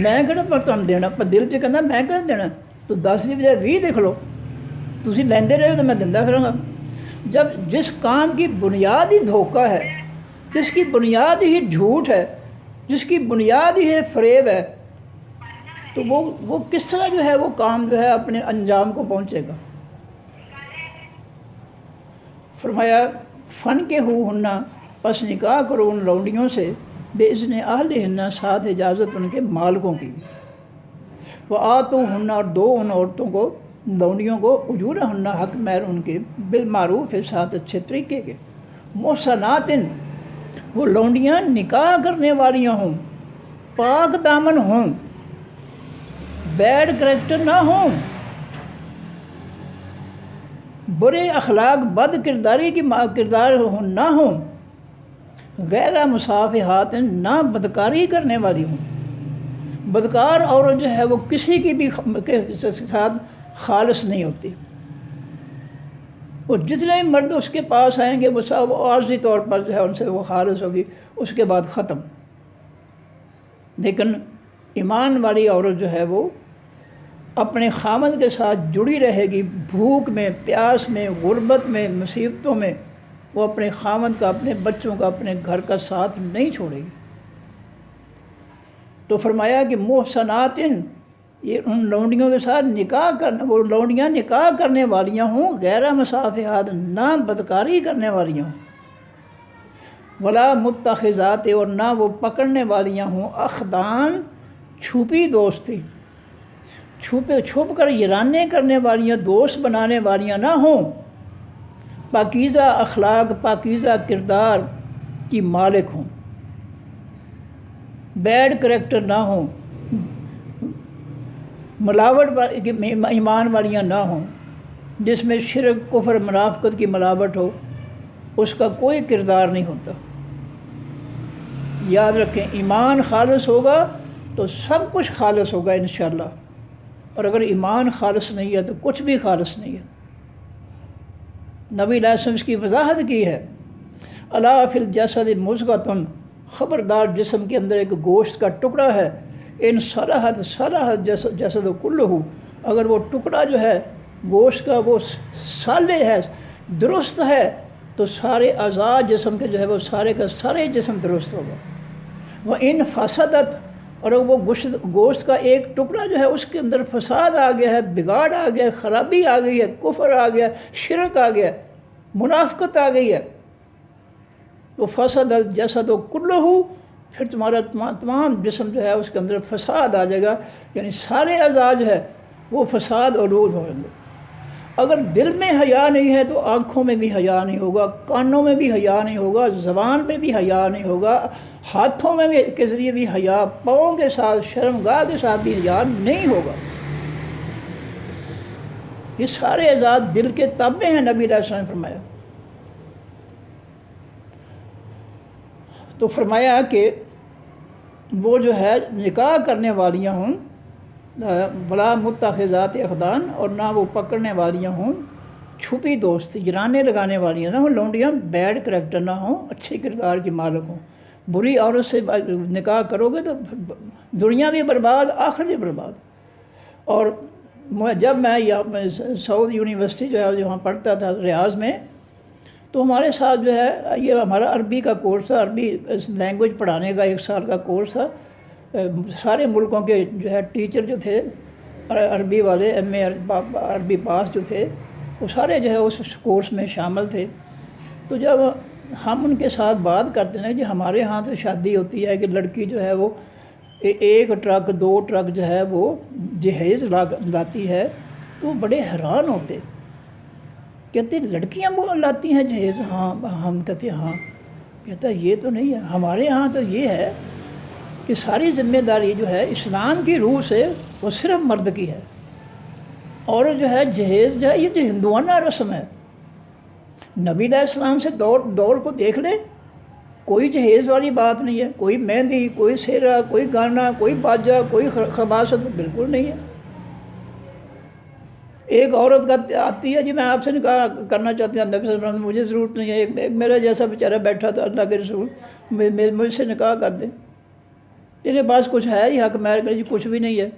میں کہڑا تمہیں دینا، پر دل چ کہنا میں کہڑا دینا، تو 10 کی بجائے 20 لکھ لو، تسی لیندے رہے تو میں دیندا پھراں گا۔ جب جس کام کی بنیاد ہی دھوکہ ہے، جس کی بنیاد ہی جھوٹ ہے، جس کی بنیاد ہی فریب ہے، تو وہ کس طرح جو ہے وہ کام جو ہے اپنے انجام کو پہنچے گا؟ فرمایا فن کے ہننا پس نکاح کرو ان لونڈیوں سے باذن اہل ہننا ساتھ اجازت ان کے مالکوں کی. وہ آتو ہننا اور دو ان عورتوں کو لونڈیوں کو اجورہ ہننا حق مہر ان کے بالمعروف ساتھ اچھے طریقے کے. محسنات وہ لونڈیاں نکاح کرنے والیاں ہوں، پاک دامن ہوں، بیڈ کریکٹر نہ ہوں، برے اخلاق بد کرداری کی کردار نہ ہوں، غیر مصافحات نہ بدکاری کرنے والی ہوں. بدکار عورت جو ہے وہ کسی کی بھی کے ساتھ خالص نہیں ہوتی. وہ جتنے مرد اس کے پاس آئیں گے وہ سب عارضی طور پر جو ہے ان سے وہ خالص ہوگی، اس کے بعد ختم. لیکن ایمان والی عورت جو ہے وہ اپنے خامد کے ساتھ جڑی رہے گی، بھوک میں، پیاس میں، غربت میں، مصیبتوں میں وہ اپنے خامد کا، اپنے بچوں کا، اپنے گھر کا ساتھ نہیں چھوڑے گی. تو فرمایا کہ محسنات یہ ان لونڈیوں کے ساتھ نکاح کرنے، وہ لونڈیاں نکاح کرنے والیاں ہوں، غیر مصافحات نہ بدکاری کرنے والیاں ہوں، ولا متخذات اور نہ وہ پکڑنے والیاں ہوں اخدان چھپی دوستی، چھپ کر یرانے کرنے والیاں، دوست بنانے والیاں نہ ہوں، پاکیزہ اخلاق پاکیزہ کردار کی مالک ہوں، بیڈ کریکٹر نہ ہوں، ملاوٹ ایمان والیاں نہ ہوں، جس میں شرک کفر منافقت کی ملاوٹ ہو اس کا کوئی کردار نہیں ہوتا. یاد رکھیں ایمان خالص ہوگا تو سب کچھ خالص ہوگا انشاءاللہ، اور اگر ایمان خالص نہیں ہے تو کچھ بھی خالص نہیں ہے. نبی علیہ السلام اس کی وضاحت کی ہے، الا فی الجسد مضغۃ، خبردار جسم کے اندر ایک گوشت کا ٹکڑا ہے، ان صلحت صلحت جسد کلہ، اگر وہ ٹکڑا جو ہے گوشت کا وہ صالح ہے، درست ہے، تو سارے اعضاء جسم کے جو ہے وہ سارے کا سارے جسم درست ہوگا. وہ ان فسدت، اور وہ گوشت کا ایک ٹکڑا جو ہے اس کے اندر فساد آ گیا ہے، بگاڑ آ گیا ہے، خرابی آ گئی ہے، کفر آ گیا، شرک آ گیا، منافقت آ گئی ہے، تو فسد الجسد کلہ، پھر تمہارا تمام جسم جو ہے اس کے اندر فساد آ جائے گا، یعنی سارے اعضاء جو ہے وہ فساد آلود ہو جائیں گے. اگر دل میں حیا نہیں ہے تو آنکھوں میں بھی حیا نہیں ہوگا، کانوں میں بھی حیا نہیں ہوگا، زبان پہ بھی حیا نہیں ہوگا، ہاتھوں میں بھی کے ذریعے بھی حیا، پاؤں کے ساتھ شرمگاہ کے ساتھ بھی حیا نہیں ہوگا. یہ سارے اعضاء دل کے تابع ہیں، نبی علیہ السلام نے فرمایا. تو فرمایا کہ وہ جو ہے نکاح کرنے والیاں ہوں، ولا متخذات اخدان، اور نہ وہ پکڑنے والیاں ہوں چھپی دوستی، یرانے لگانے والیاں نہ ہوں، لونڈیاں بیڈ کریکٹر نہ ہوں، اچھے کردار کی مالک ہوں. بری عورت سے نکاح کرو گے تو دنیا بھی برباد، آخرت بھی برباد. اور جب میں سعود یونیورسٹی جو ہے وہاں پڑھتا تھا ریاض میں، تو ہمارے ساتھ جو ہے یہ ہمارا عربی کا کورس تھا، عربی لینگویج پڑھانے کا 1 سال کا کورس تھا. سارے ملکوں کے جو ہے ٹیچر جو تھے عربی والے، ایم اے عربی پاس جو تھے، وہ سارے جو ہے اس کورس میں شامل تھے. تو جب ہم ان کے ساتھ بات کرتے ہیں کہ ہمارے ہاں تو شادی ہوتی ہے کہ لڑکی جو ہے وہ 1 ٹرک 2 ٹرک جو ہے وہ جہیز لاتی ہے، تو بڑے حیران ہوتے، کہتے لڑکیاں وہ لاتی ہیں جہیز؟ ہاں. ہم کہتے ہاں. کہتا یہ تو نہیں ہے، ہمارے ہاں تو یہ ہے کہ ساری ذمہ داری جو ہے اسلام کی روح سے وہ صرف مرد کی ہے، اور جو ہے جہیز جو ہے یہ تو ہندوانہ رسم ہے. نبی علیہ السلام سے دور کو دیکھ لیں، کوئی جہیز والی بات نہیں ہے، کوئی مہندی، کوئی سیرا، کوئی گانا، کوئی باجا، کوئی خباثت، بالکل نہیں ہے. ایک عورت کا آتی ہے جی میں آپ سے نکاح کرنا چاہتی ہوں، نبی صلی اللہ علیہ وسلم مجھے ضرورت نہیں ہے، ایک میرا جیسا بیچارہ بیٹھا تھا، اللہ کے رسول مجھ سے نکاح کر دیں، تیرے پاس کچھ ہے ہی حق مہر کا؟ جی کچھ بھی نہیں ہے.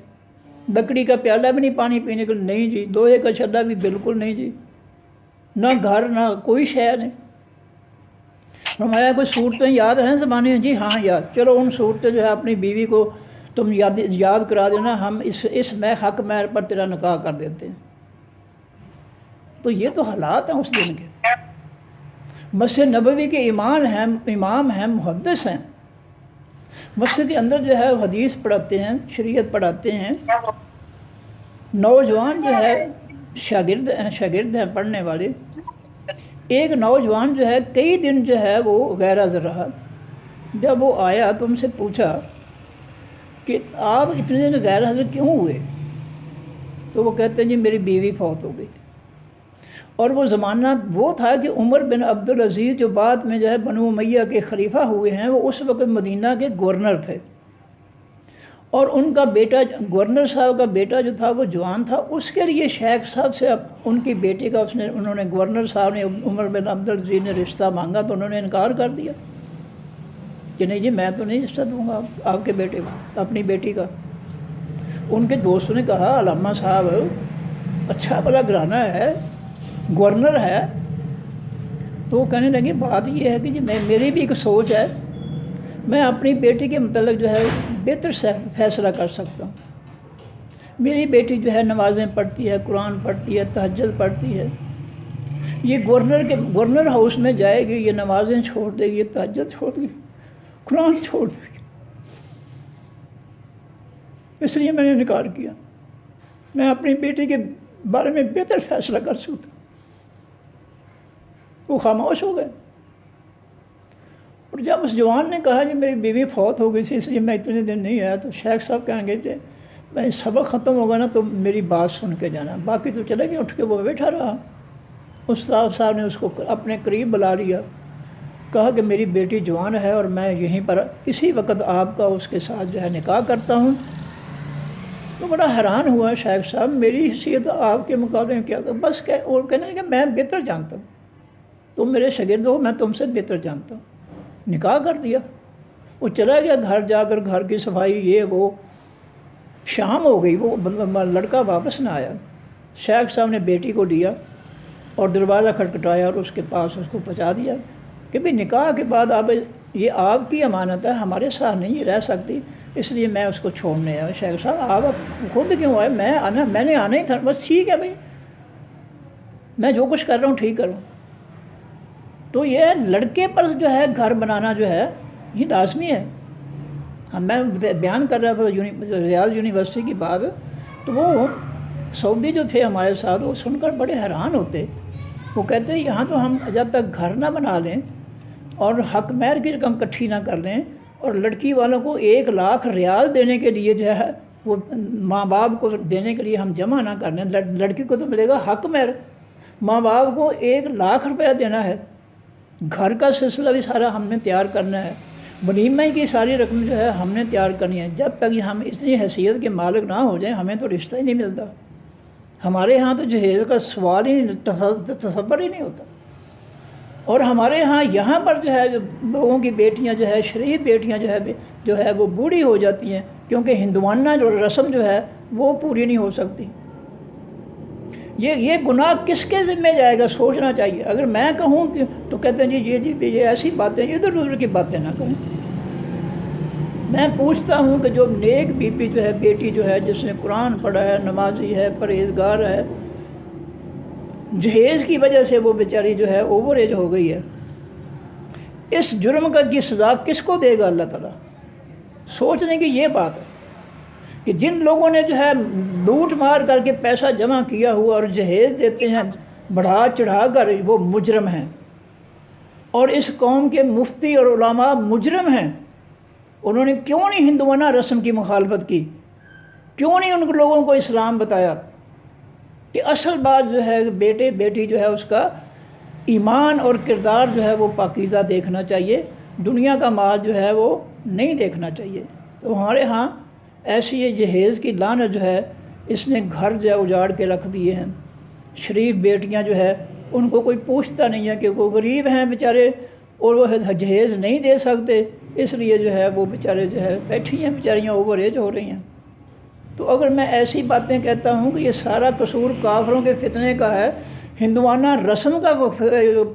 لکڑی کا پیالہ بھی نہیں پانی پینے کا؟ نہیں جی. لوہے کا چھلا بھی بالکل نہیں جی. نہ گھر نہ کوئی شے نہیں. فرمایا کوئی صورتیں یاد ہیں زمانے میں؟ جی ہاں یاد. چلو ان صورتیں جو ہے اپنی بیوی کو تم یاد کرا دینا، ہم اس میں حق مہر پر تیرا نکاح کر دیتے ہیں. تو یہ تو حالات ہیں اس دن کے. مسجد نبوی کے امام ہیں، محدث ہیں، مسجد کے اندر جو ہے حدیث پڑھاتے ہیں، شریعت پڑھاتے ہیں، نوجوان جو ہے شاگرد ہیں پڑھنے والے۔ ایک نوجوان جو ہے کئی دن جو ہے وہ غیر حاضر رہا، جب وہ آیا تو ان سے پوچھا کہ آپ اتنے دن غیر حاضر کیوں ہوئے؟ تو وہ کہتے ہیں جی میری بیوی فوت ہو گئی۔ اور وہ زمانہ وہ تھا کہ عمر بن عبدالعزیز جو بعد میں جو ہے بنو امیہ کے خلیفہ ہوئے ہیں، وہ اس وقت مدینہ کے گورنر تھے، اور ان کا بیٹا، گورنر صاحب کا بیٹا جو تھا وہ جوان تھا، اس کے لیے شیخ صاحب سے اب ان کی بیٹی کا انہوں نے گورنر صاحب نے عمر بن عبدالعزیز نے رشتہ مانگا تو انہوں نے انکار کر دیا کہ نہیں جی میں تو نہیں رشتہ دوں گا آپ کے بیٹے کو، اپنی بیٹی کا۔ ان کے دوستوں نے کہا علامہ صاحب اچھا بھلا گھرانہ ہے، گورنر ہے۔ تو وہ کہنے لگے بات یہ ہے کہ جی میری بھی ایک سوچ ہے، میں اپنی بیٹی کے متعلق جو ہے بہتر فیصلہ کر سکتا ہوں۔ میری بیٹی جو ہے نمازیں پڑھتی ہے، قرآن پڑھتی ہے، تہجد پڑھتی ہے، یہ گورنر ہاؤس میں جائے گی، یہ نمازیں چھوڑ دے گی، یہ تہجد چھوڑ دے گی، قرآن چھوڑ دے گی۔ اس لیے میں نے انکار کیا، میں اپنی بیٹی کے بارے میں بہتر فیصلہ کر سکتا ہوں۔ وہ خاموش ہو گئے۔ اور جب اس جوان نے کہا کہ میری بیوی فوت ہو گئی تھی اس لیے میں اتنے دن نہیں آیا، تو شیخ صاحب کہیں گے کہ میں سبق ختم ہوگا نا تو میری بات سن کے جانا، باقی تو چلے گئے۔ اٹھ کے وہ بیٹھا رہا۔ استاد صاحب نے اس کو اپنے قریب بلا لیا، کہا کہ میری بیٹی جوان ہے اور میں یہیں پر اسی وقت آپ کا اس کے ساتھ جو ہے نکاح کرتا ہوں۔ تو بڑا حیران ہوا شیخ صاحب، میری حیثیت آپ کے مقابلے میں کیا؟ بس اور کہنے لگے میں بہتر جانتا ہوں، تم میرے شاگرد ہو، میں تم سے بہتر جانتا ہوں۔ نکاح کر دیا۔ وہ چلا گیا گھر، جا کر گھر کی صفائی یہ وہ، شام ہو گئی، وہ لڑکا واپس نہ آیا۔ شیخ صاحب نے بیٹی کو لیا اور دروازہ کھٹکھٹایا اور اس کے پاس اس کو پہنچا دیا کہ بھئی نکاح کے بعد اب یہ آپ کی امانت ہے، ہمارے ساتھ نہیں رہ سکتی، اس لیے میں اس کو چھوڑنے آیا۔ شیخ صاحب آپ خود کیوں آئے؟ میں نے آنا ہی تھا، بس ٹھیک ہے بھئی، میں جو کچھ کر رہا ہوں ٹھیک کروں۔ تو یہ لڑکے پر جو ہے گھر بنانا جو ہے یہ لازمی ہے۔ میں بیان کر رہا تھا ریاض یونیورسٹی کی بات، تو وہ سعودی جو تھے ہمارے ساتھ وہ سن کر بڑے حیران ہوتے۔ وہ کہتے ہیں یہاں تو ہم جب تک گھر نہ بنا لیں اور حق مہر کی رقم اکٹھی نہ کر لیں اور لڑکی والوں کو 1 لاکھ ریال دینے کے لیے جو ہے وہ ماں باپ کو دینے کے لیے ہم جمع نہ کر لیں، لڑکی کو تو ملے گا حق مہر، ماں باپ کو 1 لاکھ روپیہ دینا ہے، گھر کا سلسلہ بھی سارا ہم نے تیار کرنا ہے، ولیمہ کی ساری رقم جو ہے ہم نے تیار کرنی ہے۔ جب تک ہم اتنی حیثیت کے مالک نہ ہو جائیں ہمیں تو رشتہ ہی نہیں ملتا۔ ہمارے ہاں تو جہیز کا سوال ہی تصور ہی نہیں ہوتا۔ اور ہمارے ہاں یہاں پر جو ہے لوگوں کی بیٹیاں جو ہے شریف بیٹیاں جو ہے وہ بوڑھی ہو جاتی ہیں، کیونکہ ہندوانہ جو رسم جو ہے وہ پوری نہیں ہو سکتی۔ یہ گناہ کس کے ذمہ جائے گا سوچنا چاہیے۔ اگر میں کہوں کہ تو کہتے ہیں جی یہ ایسی باتیں ادھر ادھر کی باتیں نہ کریں۔ میں پوچھتا ہوں کہ جو نیک بیوی جو ہے، بیٹی جو ہے جس نے قرآن پڑھا ہے، نمازی ہے، پرہیزگار ہے، جہیز کی وجہ سے وہ بیچاری جو ہے اوور ایج ہو گئی ہے، اس جرم کی سزا کس کو دے گا اللہ تعالیٰ؟ سوچنے کی یہ بات ہے کہ جن لوگوں نے جو ہے لوٹ مار کر کے پیسہ جمع کیا ہوا اور جہیز دیتے ہیں بڑھا چڑھا کر، وہ مجرم ہیں، اور اس قوم کے مفتی اور علماء مجرم ہیں۔ انہوں نے کیوں نہیں ہندوانہ رسم کی مخالفت کی؟ کیوں نہیں ان لوگوں کو اسلام بتایا کہ اصل بات جو ہے بیٹے بیٹی جو ہے اس کا ایمان اور کردار جو ہے وہ پاکیزہ دیکھنا چاہیے، دنیا کا مال جو ہے وہ نہیں دیکھنا چاہیے۔ تو ہمارے ہاں ایسی یہ جہیز کی لعنت جو ہے اس نے گھر جو ہے اجاڑ کے رکھ دیے ہیں۔ شریف بیٹیاں جو ہے ان کو کوئی پوچھتا نہیں ہے کہ وہ غریب ہیں بیچارے اور وہ جہیز نہیں دے سکتے، اس لیے جو ہے وہ بیچارے جو ہے بیٹھی ہیں، بیچاریاں اوور ایج ہو رہی ہیں۔ تو اگر میں ایسی باتیں کہتا ہوں کہ یہ سارا قصور کافروں کے فتنے کا ہے، ہندوانہ رسم کا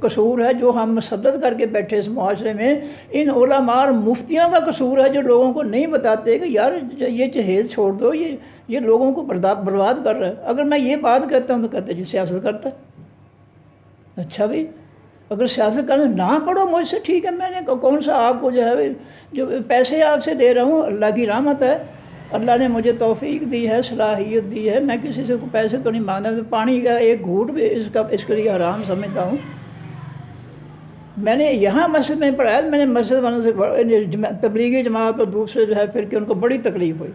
قصور ہے جو ہم مسلط کر کے بیٹھے اس معاشرے میں، ان علماء اور مفتیوں کا قصور ہے جو لوگوں کو نہیں بتاتے کہ یار یہ جہیز چھوڑ دو، یہ لوگوں کو برباد کر رہا ہے۔ اگر میں یہ بات کہتا ہوں تو کہتے ہیں جی سیاست کرتا ہے۔ اچھا بھائی، اگر سیاست کرنا نہ پڑھو مجھ سے ٹھیک ہے، میں نے کون سا آپ کو جو ہے جو پیسے آپ سے دے رہا ہوں، اللہ کی رحمت ہے، اللہ نے مجھے توفیق دی ہے، صلاحیت دی ہے، میں کسی سے پیسے تو نہیں مانگتا، پانی کا ایک گھونٹ بھی اس کے لیے حرام سمجھتا ہوں۔ میں نے یہاں مسجد میں پڑھایا، میں نے مسجد والوں سے تبلیغی جماعت اور دوسرے جو ہے پھر کہ ان کو بڑی تکلیف ہوئی،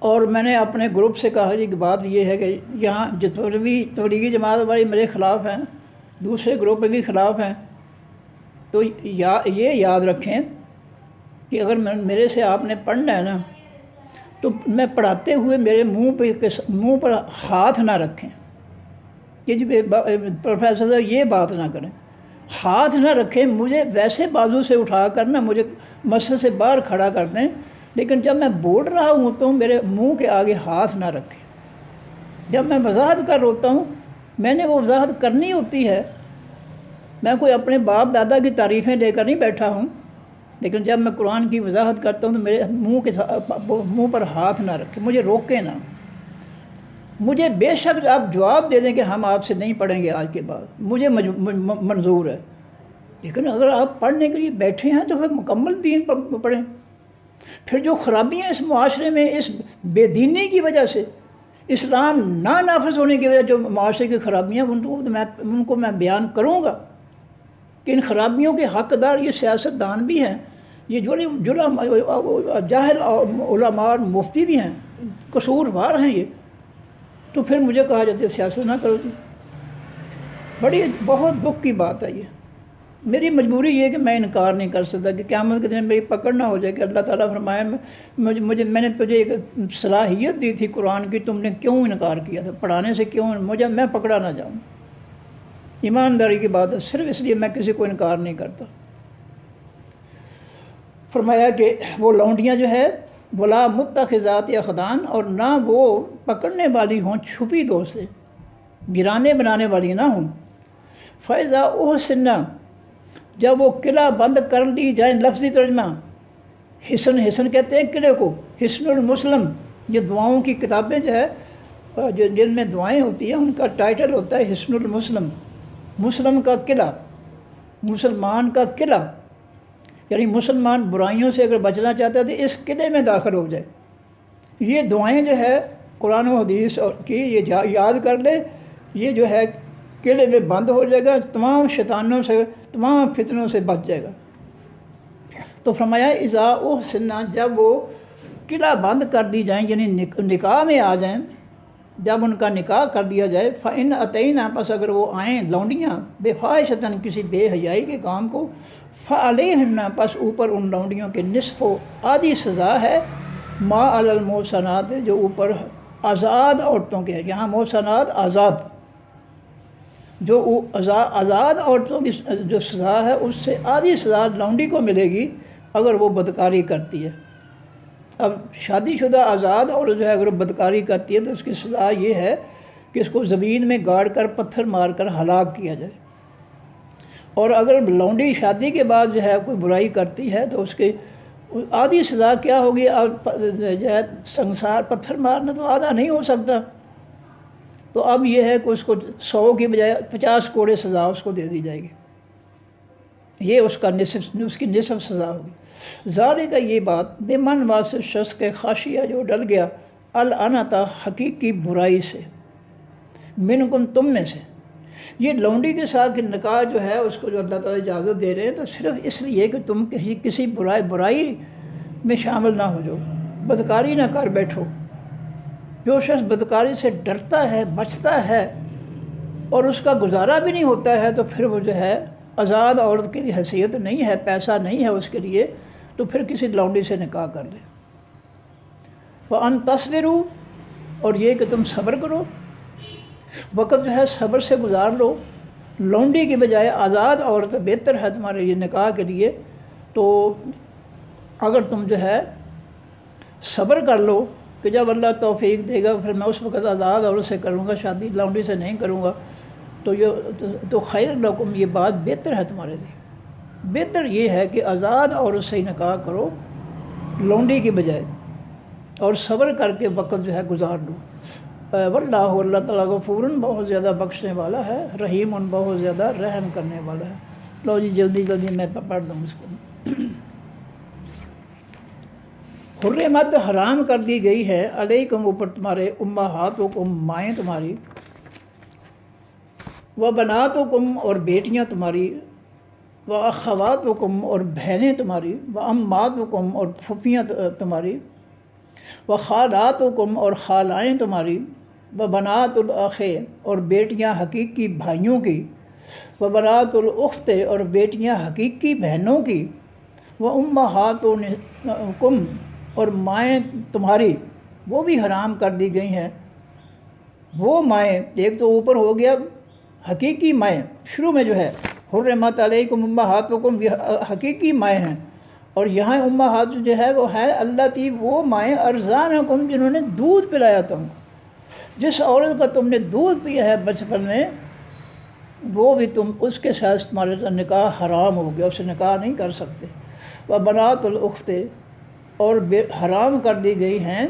اور میں نے اپنے گروپ سے کہا جی کہ بات یہ ہے کہ یہاں جو تبلیغی جماعت والی میرے خلاف ہیں، دوسرے گروپ میں بھی خلاف ہیں، تو یہ یاد رکھیں کہ اگر میرے سے آپ نے پڑھنا ہے نا تو میں پڑھاتے ہوئے میرے منہ پر ہاتھ نہ رکھیں کہ جی پروفیسر صاحب یہ بات نہ کریں، ہاتھ نہ رکھیں، مجھے ویسے بازو سے اٹھا کر نا مجھے مسجد سے باہر کھڑا کر دیں، لیکن جب میں بول رہا ہوں تو میرے منہ کے آگے ہاتھ نہ رکھیں۔ جب میں وضاحت کر ہوتا ہوں، میں نے وہ وضاحت کرنی ہوتی ہے، میں کوئی اپنے باپ دادا کی تعریفیں لے کر نہیں بیٹھا ہوں، لیکن جب میں قرآن کی وضاحت کرتا ہوں تو میرے منہ پر ہاتھ نہ رکھیں، مجھے روکیں نہ۔ مجھے بے شک آپ جواب دے دیں کہ ہم آپ سے نہیں پڑھیں گے آج کے بعد، مجھے منظور ہے، لیکن اگر آپ پڑھنے کے لیے بیٹھے ہیں تو پھر مکمل دین پڑھیں۔ پھر جو خرابیاں اس معاشرے میں اس بے دینی کی وجہ سے، اسلام نہ نافذ ہونے کی وجہ جو معاشرے کی خرابیاں ان کو میں بیان کروں گا کہ ان خرابیوں کے حقدار یہ سیاست دان بھی ہیں، یہ جاہل علماء اور مفتی بھی ہیں، قصوروار ہیں یہ، تو پھر مجھے کہا جاتا ہے سیاست نہ کرو جی۔ بہت دکھ کی بات ہے یہ، میری مجبوری یہ ہے کہ میں انکار نہیں کر سکتا کہ قیامت کے دن میری پکڑ نہ ہو جائے کہ اللہ تعالیٰ فرمایا میں نے تجھے ایک صلاحیت دی تھی قرآن کی، تم نے کیوں انکار کیا تھا پڑھانے سے، کیوں میں پکڑا نہ جاؤں۔ ایمانداری کی بات ہے، صرف اس لیے میں کسی کو انکار نہیں کرتا۔ فرمایا کہ وہ لونڈیاں جو ہے ولا متخذات اخدان، اور نہ وہ پکڑنے والی ہوں چھپی دوستیں، گرانے بنانے والی نہ ہوں۔ فیضا احسنہ، جب وہ قلعہ بند کر لی جائیں، لفظی ترجمہ حسن کہتے ہیں قلعے کو، حسن المسلم، یہ دعاؤں کی کتابیں جو ہے جن میں دعائیں ہوتی ہیں ان کا ٹائٹل ہوتا ہے حسن المسلم، مسلم کا قلعہ، مسلمان کا قلعہ، یعنی مسلمان برائیوں سے اگر بچنا چاہتا ہے تو اس قلعے میں داخل ہو جائے۔ یہ دعائیں جو ہے قرآن و حدیث کی یہ یاد کر لے، یہ جو ہے قلعے میں بند ہو جائے گا، تمام شیطانوں سے تمام فتنوں سے بچ جائے گا۔ تو فرمایا اذا احسنہ، جب وہ قلعہ بند کر دی جائیں یعنی نکاح میں آ جائیں، جب ان کا نکاح کر دیا جائے، فَإِنْ أَتَيْنَا، پس اگر وہ آئیں لونڈیاں بِفَاحِشَةٍ، کسی بے حیائی کے کام کو، فَعَلَيْهِنَّ، پس اوپر ان لونڈیوں کے نصف و آدھی سزا ہے، ما علی المحصنات، جو اوپر آزاد عورتوں کے ہے، یہاں محصنات آزاد، جو آزاد عورتوں کی جو سزا ہے اس سے آدھی سزا لونڈی کو ملے گی اگر وہ بدکاری کرتی ہے۔ اب شادی شدہ آزاد عورت جو ہے اگر بدکاری کرتی ہے تو اس کی سزا یہ ہے کہ اس کو زمین میں گاڑ کر پتھر مار کر ہلاک کیا جائے، اور اگر لونڈی شادی کے بعد جو ہے کوئی برائی کرتی ہے تو اس کی آدھی سزا کیا ہوگی؟ جو ہے سنسار پتھر مارنا تو آدھا نہیں ہو سکتا، تو اب یہ ہے کہ اس کو 100 کی بجائے 50 کوڑے سزا اس کو دے دی جائے گی، یہ اس کی نصف سزا ہوگی۔ ذالک، یہ بات بمن واسطے شخص کے خاشیہ جو ڈل گیا، العنتا، حقیقی برائی سے، منکم، تم میں سے۔ یہ لونڈی کے ساتھ نکاح جو ہے اس کو جو اللہ تعالیٰ اجازت دے رہے ہیں تو صرف اس لیے کہ تم کسی برائی میں شامل نہ ہو جاؤ، بدکاری نہ کر بیٹھو۔ جو شخص بدکاری سے ڈرتا ہے، بچتا ہے اور اس کا گزارا بھی نہیں ہوتا ہے تو پھر وہ جو ہے آزاد عورت کی حیثیت نہیں ہے، پیسہ نہیں ہے اس کے لیے، تو پھر کسی لونڈی سے نکاح کر لے۔ وَأَن تَصْبِرُوا، اور یہ کہ تم صبر کرو، وقت جو ہے صبر سے گزار لو، لونڈی کی بجائے آزاد عورت بہتر ہے تمہارے لیے نکاح کے لیے۔ تو اگر تم جو ہے صبر کر لو کہ جب اللہ توفیق دے گا پھر میں اس وقت آزاد عورت سے کروں گا، شادی لونڈی سے نہیں کروں گا، تو خیر لکم، یہ بات بہتر ہے تمہارے لیے۔ بہتر یہ ہے کہ آزاد عورت سے ہی نکاح کرو لونڈی کی بجائے، اور صبر کر کے وقت جو ہے گزار لو۔ واللہ اللہ تعالیٰ غفورن بہت زیادہ بخشنے والا ہے، رحیم بہت زیادہ رحم کرنے والا ہے۔ لو جی جلدی جلدی میں پڑھ دوں اس کو۔ حرمت حرام کر دی گئی ہے، علیکم اوپر تمہارے، امہاتکم مائیں تمہاری، و بناتکم اور بیٹیاں تمہاری، و اخواتکم اور بہنیں تمہاری، و اماتکم اور پھوپھیاں تمہاری، و خالاتکم اور خالائیں تمہاری، و بنات الاخ اور بیٹیاں حقیقی بھائیوں کی، و بنات الاخت اور بیٹیاں حقیقی بہنوں کی، و امہاتکم اور مائیں تمہاری، وہ بھی حرام کر دی گئی ہیں۔ وہ مائیں، ایک تو اوپر ہو گیا حقیقی مائیں، شروع میں جو ہے حرمت علیکم امہاتکم، یہ حقیقی مائیں ہیں، اور یہاں امہات جو ہے وہ ہے اللہ تی وہ مائیں ارزانکم جنہوں نے دودھ پلایا تم کو، جس عورت کا تم نے دودھ پیا ہے بچپن میں، وہ بھی تم اس کے ساتھ تمہارا نکاح حرام ہو گیا، اسے نکاح نہیں کر سکتے۔ و بنات الاخت اور حرام کر دی گئی ہیں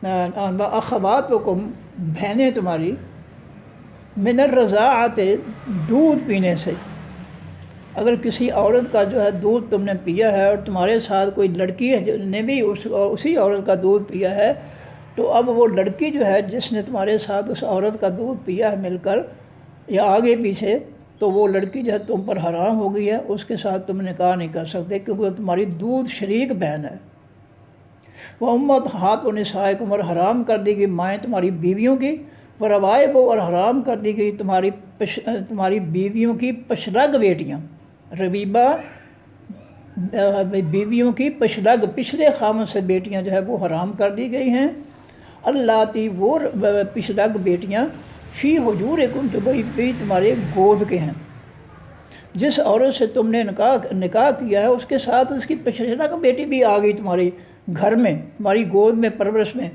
اخواتکم بہنیں تمہاری، من الرضاعت دودھ پینے سے۔ اگر کسی عورت کا جو ہے دودھ تم نے پیا ہے اور تمہارے ساتھ کوئی لڑکی ہے جس نے بھی اسی عورت کا دودھ پیا ہے، تو اب وہ لڑکی جو ہے جس نے تمہارے ساتھ اس عورت کا دودھ پیا ہے مل کر یا آگے پیچھے، تو وہ لڑکی جو ہے تم پر حرام ہو گئی ہے، اس کے ساتھ تم نکاح نہیں کر سکتے کیونکہ وہ تمہاری دودھ شریک بہن ہے۔ وہ امہات نسائکم اور حرام کر دی گئی مائیں تمہاری بیویوں کی، وہ روائب اور حرام کر دی گئی تمہاری بیویوں کی پشرگ بیٹیاں، ربیبہ بیویوں کی پشرگ پچھلے خامن سے بیٹیاں جو ہے وہ حرام کر دی گئی ہیں۔ اللہ تی وہ پشرگ بیٹیاں فی حجورکم جو بھی تمہارے گود کے ہیں، جس عورت سے تم نے نکاح کیا ہے اس کے ساتھ اس کی پشرگ بیٹی بھی آ گئی تمہارے گھر میں، تمہاری گود میں پرورش میں،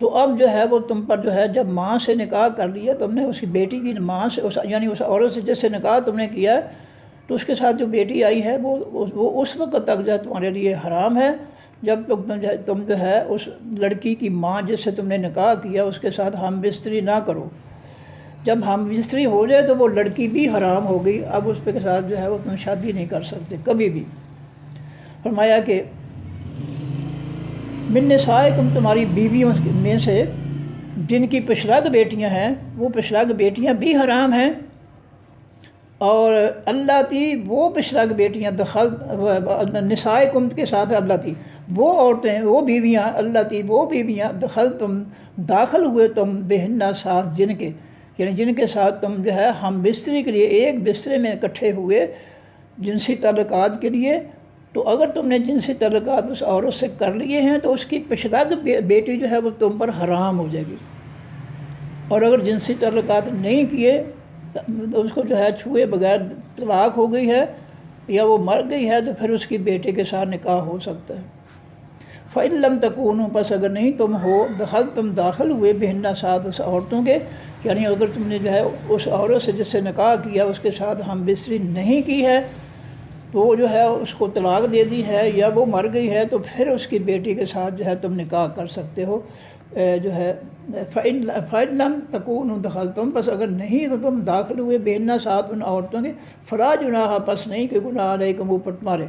تو اب جو ہے وہ تم پر جو ہے جب ماں سے نکاح کر لیا تم نے، اس کی بیٹی کی ماں سے یعنی اس عورت سے جس سے نکاح تم نے کیا تو اس کے ساتھ جو بیٹی آئی ہے وہ اس وقت تک جو ہے تمہارے لیے حرام ہے جب تم جو ہے اس لڑکی کی ماں جس سے تم نے نکاح کیا اس کے ساتھ ہم بستری نہ کرو۔ جب ہم بستری ہو جائے تو وہ لڑکی بھی حرام ہو گئی، اب اس کے ساتھ جو ہے وہ تم شادی نہیں کر سکتے کبھی بھی۔ فرمایا کہ من نسائکم تمہاری بیویوں میں سے جن کی پشرگ بیٹیاں ہیں وہ پشرگ بیٹیاں بھی حرام ہیں، اور اللہ تی وہ پشرگ بیٹیاں نسائکم کے ساتھ اللہ تی وہ عورتیں وہ بیویاں، اللہ تی وہ بیویاں داخل ہوئے تم بہنہ ساتھ جن کے، یعنی جن کے ساتھ تم جو ہے ہم بستری کے لیے ایک بسترے میں اکٹھے ہوئے جنسی تعلقات کے لیے، تو اگر تم نے جنسی تعلقات اس عورت سے کر لیے ہیں تو اس کی پشرگ بیٹی جو ہے وہ تم پر حرام ہو جائے گی، اور اگر جنسی تعلقات نہیں کیے تو اس کو جو ہے چھوئے بغیر طلاق ہو گئی ہے یا وہ مر گئی ہے تو پھر اس کی بیٹے کے ساتھ نکاح ہو سکتا ہے۔ فَإِن لَمْ تَكُونُوا پس اگر نہیں تم ہو تم داخل ہوئے بہنہ ساتھ اس عورتوں کے، یعنی اگر تم نے جو ہے اس عورت سے جس سے نکاح کیا اس کے ساتھ ہم بستری نہیں کی ہے تو وہ جو ہے اس کو طلاق دے دی ہے یا وہ مر گئی ہے تو پھر اس کی بیٹی کے ساتھ جو ہے تم نکاح کر سکتے ہو۔ جو ہے فَإِن لَمْ تَكُونُوا دَخَلْتُمْ پس اگر نہیں تو تم داخل ہوئے بہنہ ساتھ ان عورتوں کے، فَلَا جُنَاحَ پس نہیں کہ گناہ علیکم اوپر تمہارے،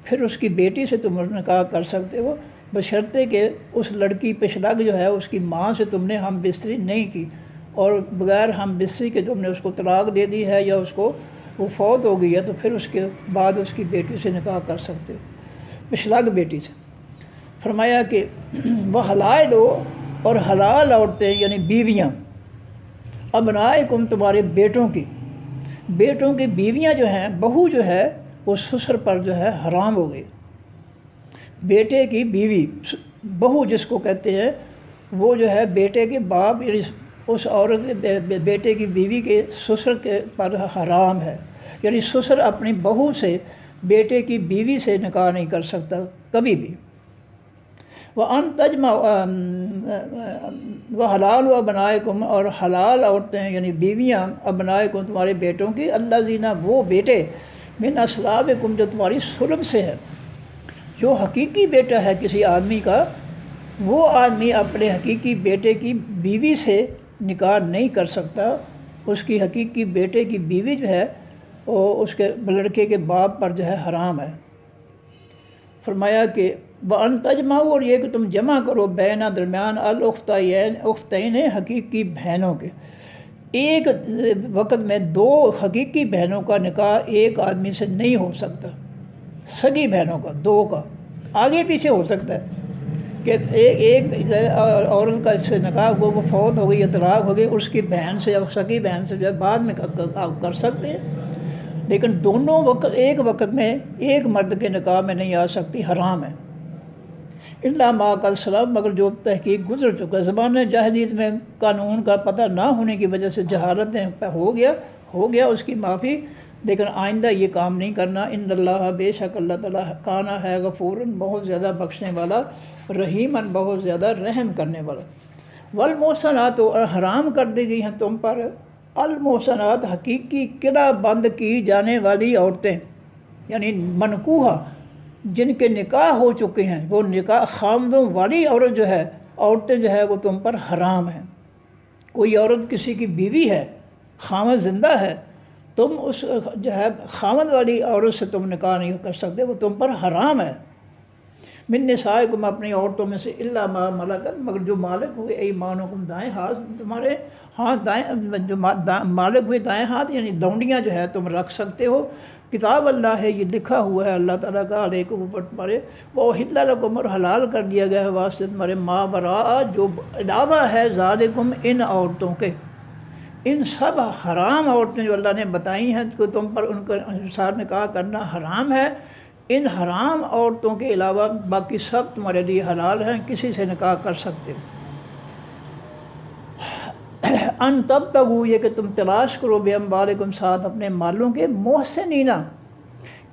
پھر اس کی بیٹی سے تم نکاح کر سکتے ہو بشرطے کہ اس لڑکی پشرگ جو ہے اس کی ماں سے تم نے ہم بستری نہیں کی، اور بغیر ہم بستری کے تم نے اس کو طلاق دے دی ہے یا اس کو وہ فوت ہو گئی ہے تو پھر اس کے بعد اس کی بیٹی سے نکاح کر سکتے ہو پشرگ بیٹی سے۔ فرمایا کہ وہ حلائل اور حلال عورتیں یعنی بیویاں، ابنائکم تمہارے بیٹوں کی بیویاں جو ہیں، بہو جو ہے وہ سسر پر جو ہے حرام ہو گئی۔ بیٹے کی بیوی بہو جس کو کہتے ہیں وہ جو ہے بیٹے کے باپ یعنی اس عورت کے بیٹے کی بیوی کے سسر کے پر حرام ہے، یعنی سسر اپنی بہو سے بیٹے کی بیوی سے نکاح نہیں کر سکتا کبھی بھی۔ وَأَن تَجْمَعُ وَحَلَالُ أَبْنَائِكُمْ اور حلال عورتیں یعنی بیویاں ابنائکم تمہارے بیٹوں کی، الذین وہ بیٹے من اصلابکم جو تمہاری صلب سے ہے، جو حقیقی بیٹا ہے کسی آدمی کا وہ آدمی اپنے حقیقی بیٹے کی بیوی سے نکاح نہیں کر سکتا، اس کی حقیقی بیٹے کی بیوی جو ہے وہ اس کے لڑکے کے باپ پر جو ہے حرام ہے۔ فرمایا کہ وَأَن تَجْمَعُوا، اور یہ کہ تم جمع کرو بین درمیان اختین حقیقی بہنوں کے، ایک وقت میں دو حقیقی بہنوں کا نکاح ایک آدمی سے نہیں ہو سکتا، سگی بہنوں کا دو کا آگے پیچھے ہو سکتا ہے کہ ایک عورت کا اس سے نکاح وہ فوت ہو گئی یا طلاق ہو گئی، اس کی بہن سے یا سگی بہن سے جو ہے بعد میں کر سکتے ہیں، لیکن دونوں ایک وقت میں ایک مرد کے نکاح میں نہیں آ سکتی، حرام ہے۔ الا ما قد سلف، مگر جو تحقیق گزر چکا، زمانہ جاہلیت میں قانون کا پتہ نہ ہونے کی وجہ سے جہالت میں ہو گیا اس کی معافی، لیکن آئندہ یہ کام نہیں کرنا۔ ان اللہ، بے شک اللہ تعالیٰ، کانا ہے غفوراً، بہت زیادہ بخشنے والا، رحیماً، بہت زیادہ رحم کرنے والا۔ والمحصنات، اور حرام کر دی گئی ہیں تم پر المحصنات، حقیقی قلعہ بند کی جانے والی عورتیں، یعنی منکوحہ، جن کے نکاح ہو چکے ہیں، وہ نکاح خامدوں والی عورت جو ہے، عورتیں جو ہے وہ تم پر حرام ہیں۔ کوئی عورت کسی کی بیوی ہے، خامد زندہ ہے، تم اس جو ہے خامد والی عورت سے تم نکاح نہیں کر سکتے، وہ تم پر حرام ہے۔ من نسائکم، اپنی عورتوں میں سے، الا ما ملکت، مگر جو مالک ہوئے ایمانکم، دائیں ہاتھ تمہارے، جو مالک ہوئے دائیں ہاتھ، یعنی لونڈیاں جو ہے تم رکھ سکتے ہو۔ کتاب اللہ ہے، یہ لکھا ہوا ہے اللہ تعالیٰ کا، علیکم، اوپر تمہارے، وہ احل لکم، اور حلال کر دیا گیا ہے واسطے تمہارے، ما وراء، جو علاوہ ہے، ذالکم، ان عورتوں کے، ان سب حرام عورتیں جو اللہ نے بتائی ہیں کہ تم پر ان کا انحصار نکاح کرنا حرام ہے، ان حرام عورتوں کے علاوہ باقی سب تمہارے لیے حلال ہیں، کسی سے نکاح کر سکتے ہو۔ ان تبتغوا، یہ کہ تم تلاش کرو، بے اموالکم، ساتھ اپنے مالوں کے، محسنین،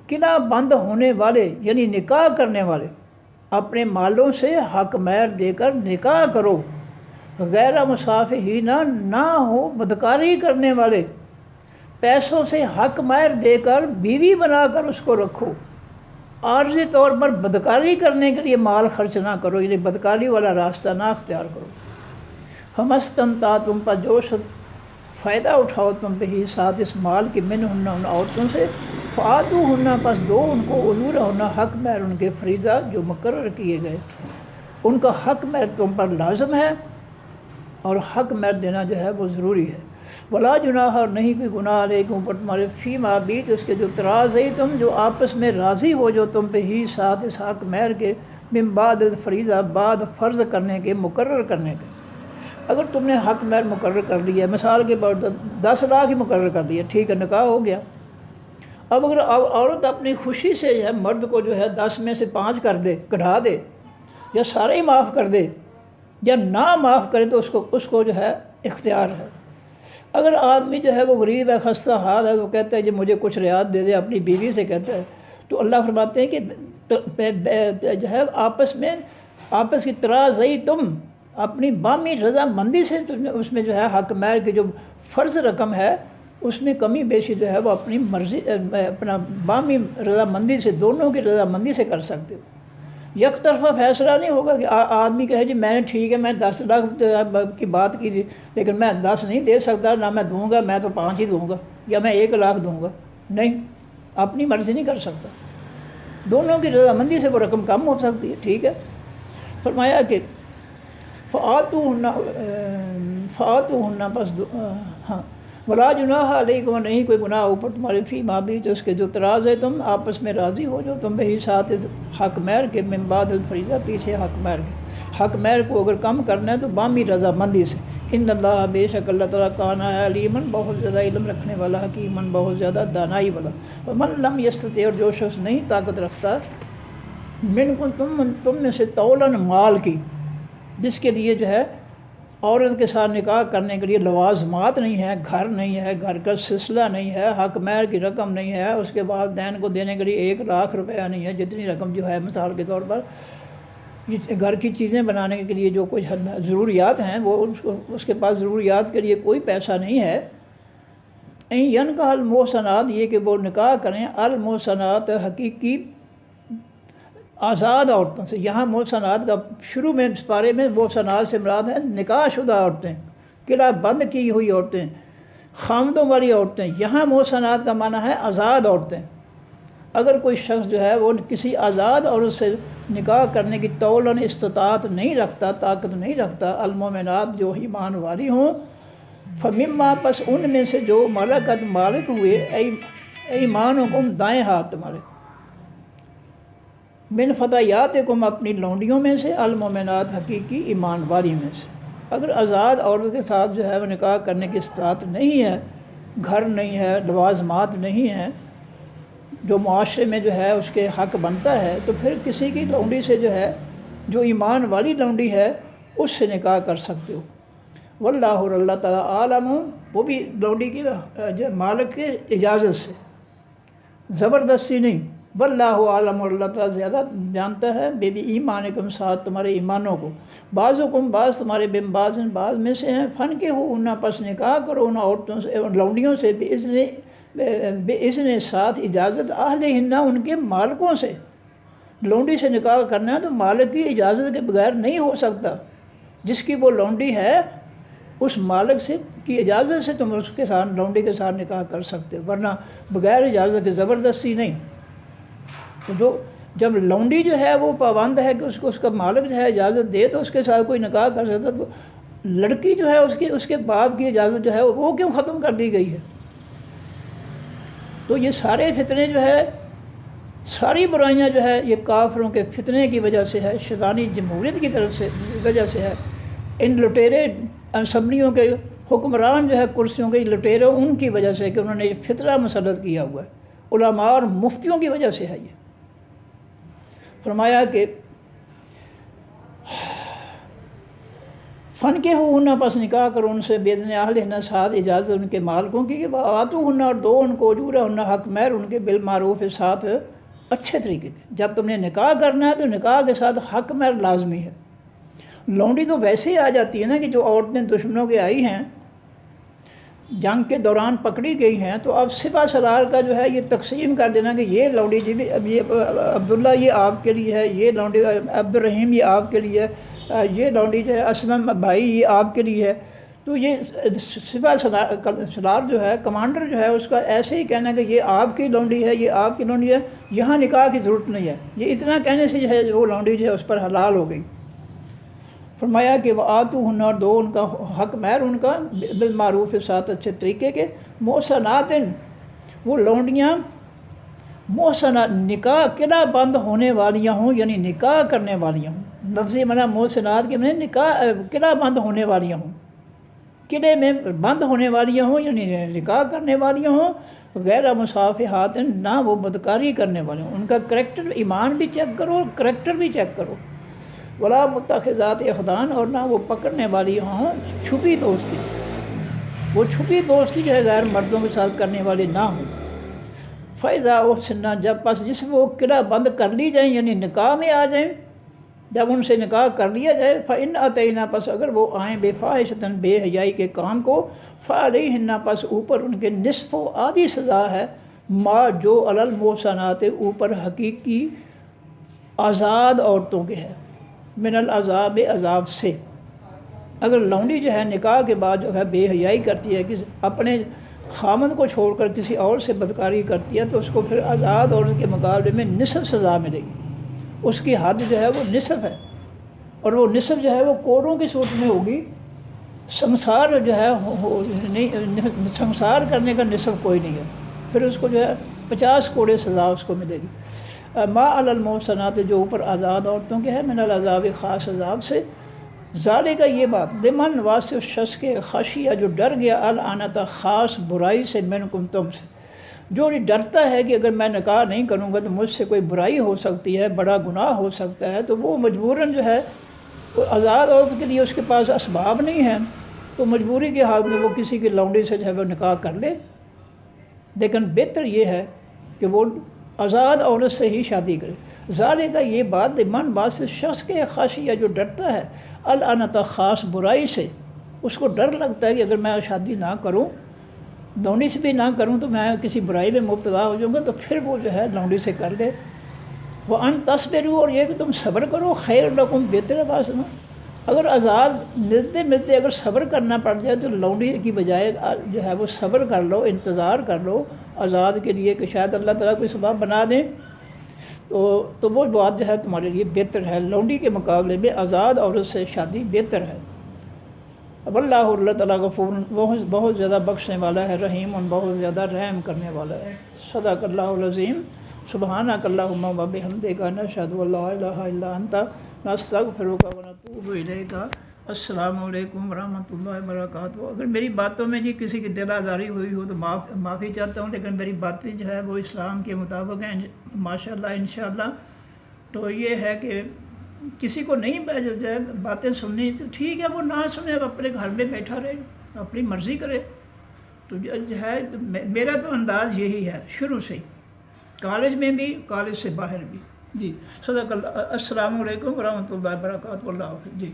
قلعہ بند ہونے والے، یعنی نکاح کرنے والے، اپنے مالوں سے حق مہر دے کر نکاح کرو، غیر مسافحین، نہ ہو بدکاری کرنے والے، پیسوں سے حق مہر دے کر بیوی بنا کر اس کو رکھو، عارضی طور پر بدکاری کرنے کے لیے مال خرچ نہ کرو، یعنی بدکاری والا راستہ نہ اختیار کرو۔ فمستمتعتم، پر جو فائدہ اٹھاؤ تم بھی ساتھ اس مال کی، منہن، ان عورتوں سے، فآتوہن، پس دو ان کو، اجورہن، حق مہر ان کے، فریضہ جو مقرر کیے گئے، ان کا حق مہر تم پر لازم ہے، اور حق مہر دینا جو ہے وہ ضروری ہے۔ ولا جناح، اور نہیں کوئی گناہ علیکم، اوپر تمہارے، فیما بیت، اس کے جو تراضی تم، جو آپس میں راضی ہو جو تم پہ ہی ساتھ اس حق مہر کے، من بعد الفریضہ، بعد فرض کرنے کے، مقرر کرنے کے۔ اگر تم نے حق مہر مقرر کر لیا ہے، مثال کے بعد 10 لاکھ ہی مقرر کر دیا، ٹھیک ہے، نکاح ہو گیا۔ اب اگر عورت اپنی خوشی سے جو ہے مرد کو جو ہے 10 میں سے 5 کر دے، کٹھا دے، یا سارے ہی معاف کر دے، یا نہ معاف کرے، تو اس کو جو ہے اختیار ہے۔ اگر آدمی جو ہے وہ غریب ہے، خستہ حال ہے، وہ کہتا ہے کہ مجھے کچھ رعایت دے دے، اپنی بیوی سے کہتا ہے، تو اللہ فرماتے ہیں کہ جو ہے آپس کی تراضی تم، اپنی بامی رضامندی سے اس میں جو ہے حق مہر کی جو فرض رقم ہے، اس میں کمی بیشی جو ہے وہ اپنی مرضی، اپنا بامی رضامندی سے، دونوں کی رضامندی سے کر سکتے ہو۔ یک طرفہ فیصلہ نہیں ہوگا کہ آدمی کہے جی میں نے ٹھیک ہے، میں 10 لاکھ کی بات کی تھی، لیکن میں 10 نہیں دے سکتا، نہ میں دوں گا، میں تو 5 ہی دوں گا، یا میں 1 لاکھ دوں گا، نہیں، اپنی مرضی نہیں کر سکتا، دونوں کی رضامندی سے وہ رقم کم ہو سکتی ہے، ٹھیک ہے۔ فرمایا کہ فآتوہن، پس ہاں، ولا جناح علیکم، نہیں کوئی گناہ اوپر تمہارے، فیما بیت، اس کے جو تراض ہے تم آپس میں راضی ہو جو تم بھی ساتھ حق مہر کے، من بعد الفریضہ، پیچھے حق مہر کے۔ حق مہر کو اگر کم کرنا ہے تو بامی رضامندی سے۔ ان اللہ، بے شک اللہ تعالیٰ، کانا ہے علیماً، بہت زیادہ علم رکھنے والا، حکیماً، بہت زیادہ دانائی والا۔ ومن لم یستطع، اور جو شخص نہیں طاقت رکھتا، منکم، تم میں سے، طولاً، مال کی، جس کے لیے جو ہے عورت کے ساتھ نکاح کرنے کے لیے لوازمات نہیں ہے، گھر نہیں ہے، گھر کا سلسلہ نہیں ہے، حق مہر کی رقم نہیں ہے، اس کے والدین کو دینے کے لیے 1 لاکھ روپیہ نہیں ہے، جتنی رقم جو ہے مثال کے طور پر گھر کی چیزیں بنانے کے لیے جو کچھ ضروریات ہیں، وہ اس کے پاس ضروریات کے لیے کوئی پیسہ نہیں ہے۔ ینکح المحصنات، یہ کہ وہ نکاح کریں، المحصنات، حقیقی آزاد عورتوں سے، یہاں محسنات کا شروع میں اس پارے میں محسنات سے مراد ہے نکاح شدہ عورتیں، قلعہ بند کی ہوئی عورتیں، خامدوں والی عورتیں۔ یہاں محسنات کا معنی ہے آزاد عورتیں۔ اگر کوئی شخص جو ہے وہ کسی آزاد عورت سے نکاح کرنے کی تولاً استطاعت نہیں رکھتا، طاقت نہیں رکھتا، المومنات جو ایمان والی ہوں، فمما پس ان میں سے جو ملکت مالک ہوئے ایمانکم دائیں ہاتھ تمہارے، من فتیاتکم اپنی لونڈیوں میں سے، المومنات حقیقی ایمان والی میں سے۔ اگر آزاد عورت کے ساتھ جو ہے وہ نکاح کرنے کی استطاعت نہیں ہے، گھر نہیں ہے، لوازمات نہیں ہیں جو معاشرے میں جو ہے اس کے حق بنتا ہے، تو پھر کسی کی لونڈی سے جو ہے جو ایمان والی لونڈی ہے اس سے نکاح کر سکتے ہو۔ واللہ اور اللہ تعالیٰ عالم، وہ بھی لونڈی کی مالک کے اجازت سے، زبردستی نہیں۔ واللہ عالم، اور اللہ تعالیٰ زیادہ جانتا ہے بے بھی ایمانکم ساتھ تمہارے ایمانوں کو، بعضکم بعض تمہارے بن بعض میں سے ہیں، فن کے ہو انہا پس نکاح کرو ان عورتوں سے، ان لونڈیوں سے، بے اذن ساتھ اجازت اہلہن، ان کے مالکوں سے۔ لونڈی سے نکاح کرنا ہے تو مالک کی اجازت کے بغیر نہیں ہو سکتا۔ جس کی وہ لونڈی ہے اس مالک سے کی اجازت سے تم اس کے ساتھ لونڈی کے ساتھ نکاح کر سکتے ہو، ورنہ بغیر اجازت کے زبردستی نہیں۔ تو جب لونڈی جو ہے وہ پابند ہے کہ اس کا مالک جو ہے اجازت دے تو اس کے ساتھ کوئی نکاح کر سکتا، تو لڑکی جو ہے اس کے باپ کی اجازت جو ہے وہ کیوں ختم کر دی گئی ہے؟ تو یہ سارے فتنے جو ہے، ساری برائیاں جو ہے یہ کافروں کے فتنے کی وجہ سے ہے، شیطانی جمہوریت کی طرف سے وجہ سے ہے۔ ان لٹیرے اسمبلیوں کے حکمران جو ہے کرسیوں کے لٹیرے، ان کی وجہ سے کہ انہوں نے یہ فتنہ مسلط کیا ہوا ہے، علماء اور مفتیوں کی وجہ سے ہے۔ یہ فرمایا کہ فن کے ہو انہا پس نکاح کرو ان سے، بیدن اہلہن ساتھ اجازت ان کے مالکوں کی، آتو ہن اور دو ان کو اجورہ ہن حق مہر ان کے بالمعروف ساتھ اچھے طریقے کے۔ جب تم نے نکاح کرنا ہے تو نکاح کے ساتھ حق مہر لازمی ہے۔ لونڈی تو ویسے ہی آ جاتی ہے نا کہ جو عورتیں دشمنوں کے آئی ہیں، جنگ کے دوران پکڑی گئی ہیں، تو اب سپہ سالار کا جو ہے یہ تقسیم کر دینا کہ یہ لونڈی جی بھی، اب یہ عبداللہ یہ آپ کے لیے ہے، یہ لونڈی عبدالرحیم یہ آپ کے لیے ہے، یہ لونڈی جو ہے اسلم بھائی یہ آپ کے لیے ہے۔ تو یہ سپہ سالار جو ہے، کمانڈر جو ہے، اس کا ایسے ہی کہنا کہ یہ آپ کی لونڈی ہے، یہ آپ کی لونڈی ہے، یہاں نکاح کی ضرورت نہیں ہے۔ یہ اتنا کہنے سے جو ہے وہ لونڈی جو ہے اس پر حلال ہو گئی۔ فرمایا کہ وہ آتو ہن اور دو ان کا حق مہر ان کا بالمعروف ساتھ اچھے طریقے کے، محسنات وہ لونڈیاں محسنات نکاح قلعہ بند ہونے والیاں ہوں، یعنی نکاح کرنے والیاں ہوں۔ لفظی معنی محسنات کے معنی نکاح قلعہ بند ہونے والیاں ہوں، قلعے میں بند ہونے والیاں ہوں، یعنی نکاح کرنے والیاں ہوں، غیر مصافحات نہ وہ بدکاری کرنے والے ہوں۔ ان کا کریکٹر، ایمان بھی چیک کرو، کریکٹر بھی چیک کرو۔ ولا متخذات اخدان، اور نہ وہ پکڑنے والی ہوں چھپی دوستی، وہ چھپی دوستی جو ہے غیر مردوں کے ساتھ کرنے والی نہ ہوں۔ فیضا احسنہ، جب پس جس وہ قلعہ بند کر لی جائیں، یعنی نکاح میں آ جائیں، جب ان سے نکاح کر لیا جائے، فإن اتینا، پس اگر وہ آئیں بے فاحشۃ بے حیائی کے کام کو، فعلیہن، پس اوپر ان کے نصف و آدھی سزا ہے، ما جو علی المحصنات اوپر حقیقی آزاد عورتوں کے ہے، من العذاب عذاب سے۔ اگر لونڈی جو ہے نکاح کے بعد جو ہے بے حیائی کرتی ہے، کہ اپنے خامند کو چھوڑ کر کسی اور سے بدکاری کرتی ہے، تو اس کو پھر آزاد عورت کے مقابلے میں نصف سزا ملے گی۔ اس کی حد جو ہے وہ نصف ہے، اور وہ نصف جو ہے وہ کوڑوں کی صورت میں ہوگی۔ سمسار جو ہے سمسار کرنے کا نصف کوئی نہیں ہے، پھر اس کو جو ہے 50 کوڑے سزا اس کو ملے گی۔ ما علی المحصنات، جو اوپر آزاد عورتوں کے ہے، من العذاب خاص عذاب سے۔ ذالک، یہ بات، لمن واسع اس شخص کے، خشیہ جو ڈر گیا، العنت خاص برائی سے، منکم تم سے، جو ڈرتا ہے کہ اگر میں نکاح نہیں کروں گا تو مجھ سے کوئی برائی ہو سکتی ہے، بڑا گناہ ہو سکتا ہے، تو وہ مجبوراً جو ہے آزاد عورت کے لیے اس کے پاس اسباب نہیں ہیں، تو مجبوری کے حال میں وہ کسی کی لونڈی سے جو ہے وہ نکاح کر لے۔ لیکن بہتر یہ ہے کہ وہ آزاد عورت سے ہی شادی کرے۔ ذالک، یہ بات، من بات سے شخص کے، خشیہ جو ڈرتا ہے، العنت خاص برائی سے، اس کو ڈر لگتا ہے کہ اگر میں شادی نہ کروں، لونڈی سے بھی نہ کروں، تو میں کسی برائی میں مبتلا ہو جاؤں گا، تو پھر وہ جو ہے لونڈی سے کر لے۔ وَأَن تَصْبِرُوا، اور یہ کہ تم صبر کرو، خیر لکم، بہتر ہے بات سنو۔ اگر آزاد ملتے ملتے اگر صبر کرنا پڑ جائے تو لونڈی کی بجائے جو ہے وہ صبر کر لو، انتظار کر لو آزاد کے لیے کہ شاید اللہ تعالیٰ کوئی سبب بنا دیں، تو وہ بات جو ہے تمہارے لیے بہتر ہے، لونڈی کے مقابلے میں آزاد عورت سے شادی بہتر ہے۔ اب اللہ تعالیٰ غفور، بہت زیادہ بخشنے والا ہے، رحیم، اور بہت زیادہ رحم کرنے والا ہے۔ صدق اللہ العظیم۔ سبحانک اللہم و بحمدک، نشہد ان لا الہ الا انت، نستغفرک و نتوب الیک۔ السلام علیکم ورحمۃ اللہ وبرکاتہ۔ اگر میری باتوں میں جی کسی کی دل آزاری ہوئی ہو تو معافی چاہتا ہوں، لیکن میری باتیں جو ہے وہ اسلام کے مطابق ہیں ماشاءاللہ انشاءاللہ۔ تو یہ ہے کہ کسی کو نہیں باتیں سننی تو ٹھیک ہے، وہ نہ سنے، اب اپنے گھر میں بیٹھا رہے، اپنی مرضی کرے۔ تو جو ہے میرا تو انداز یہی ہے شروع سے ہی، کالج میں بھی، کالج سے باہر بھی۔ جی صدق اللہ۔ السلام علیکم ورحمۃ اللہ وبرکاتہ۔ اللہ حافظ۔ جی۔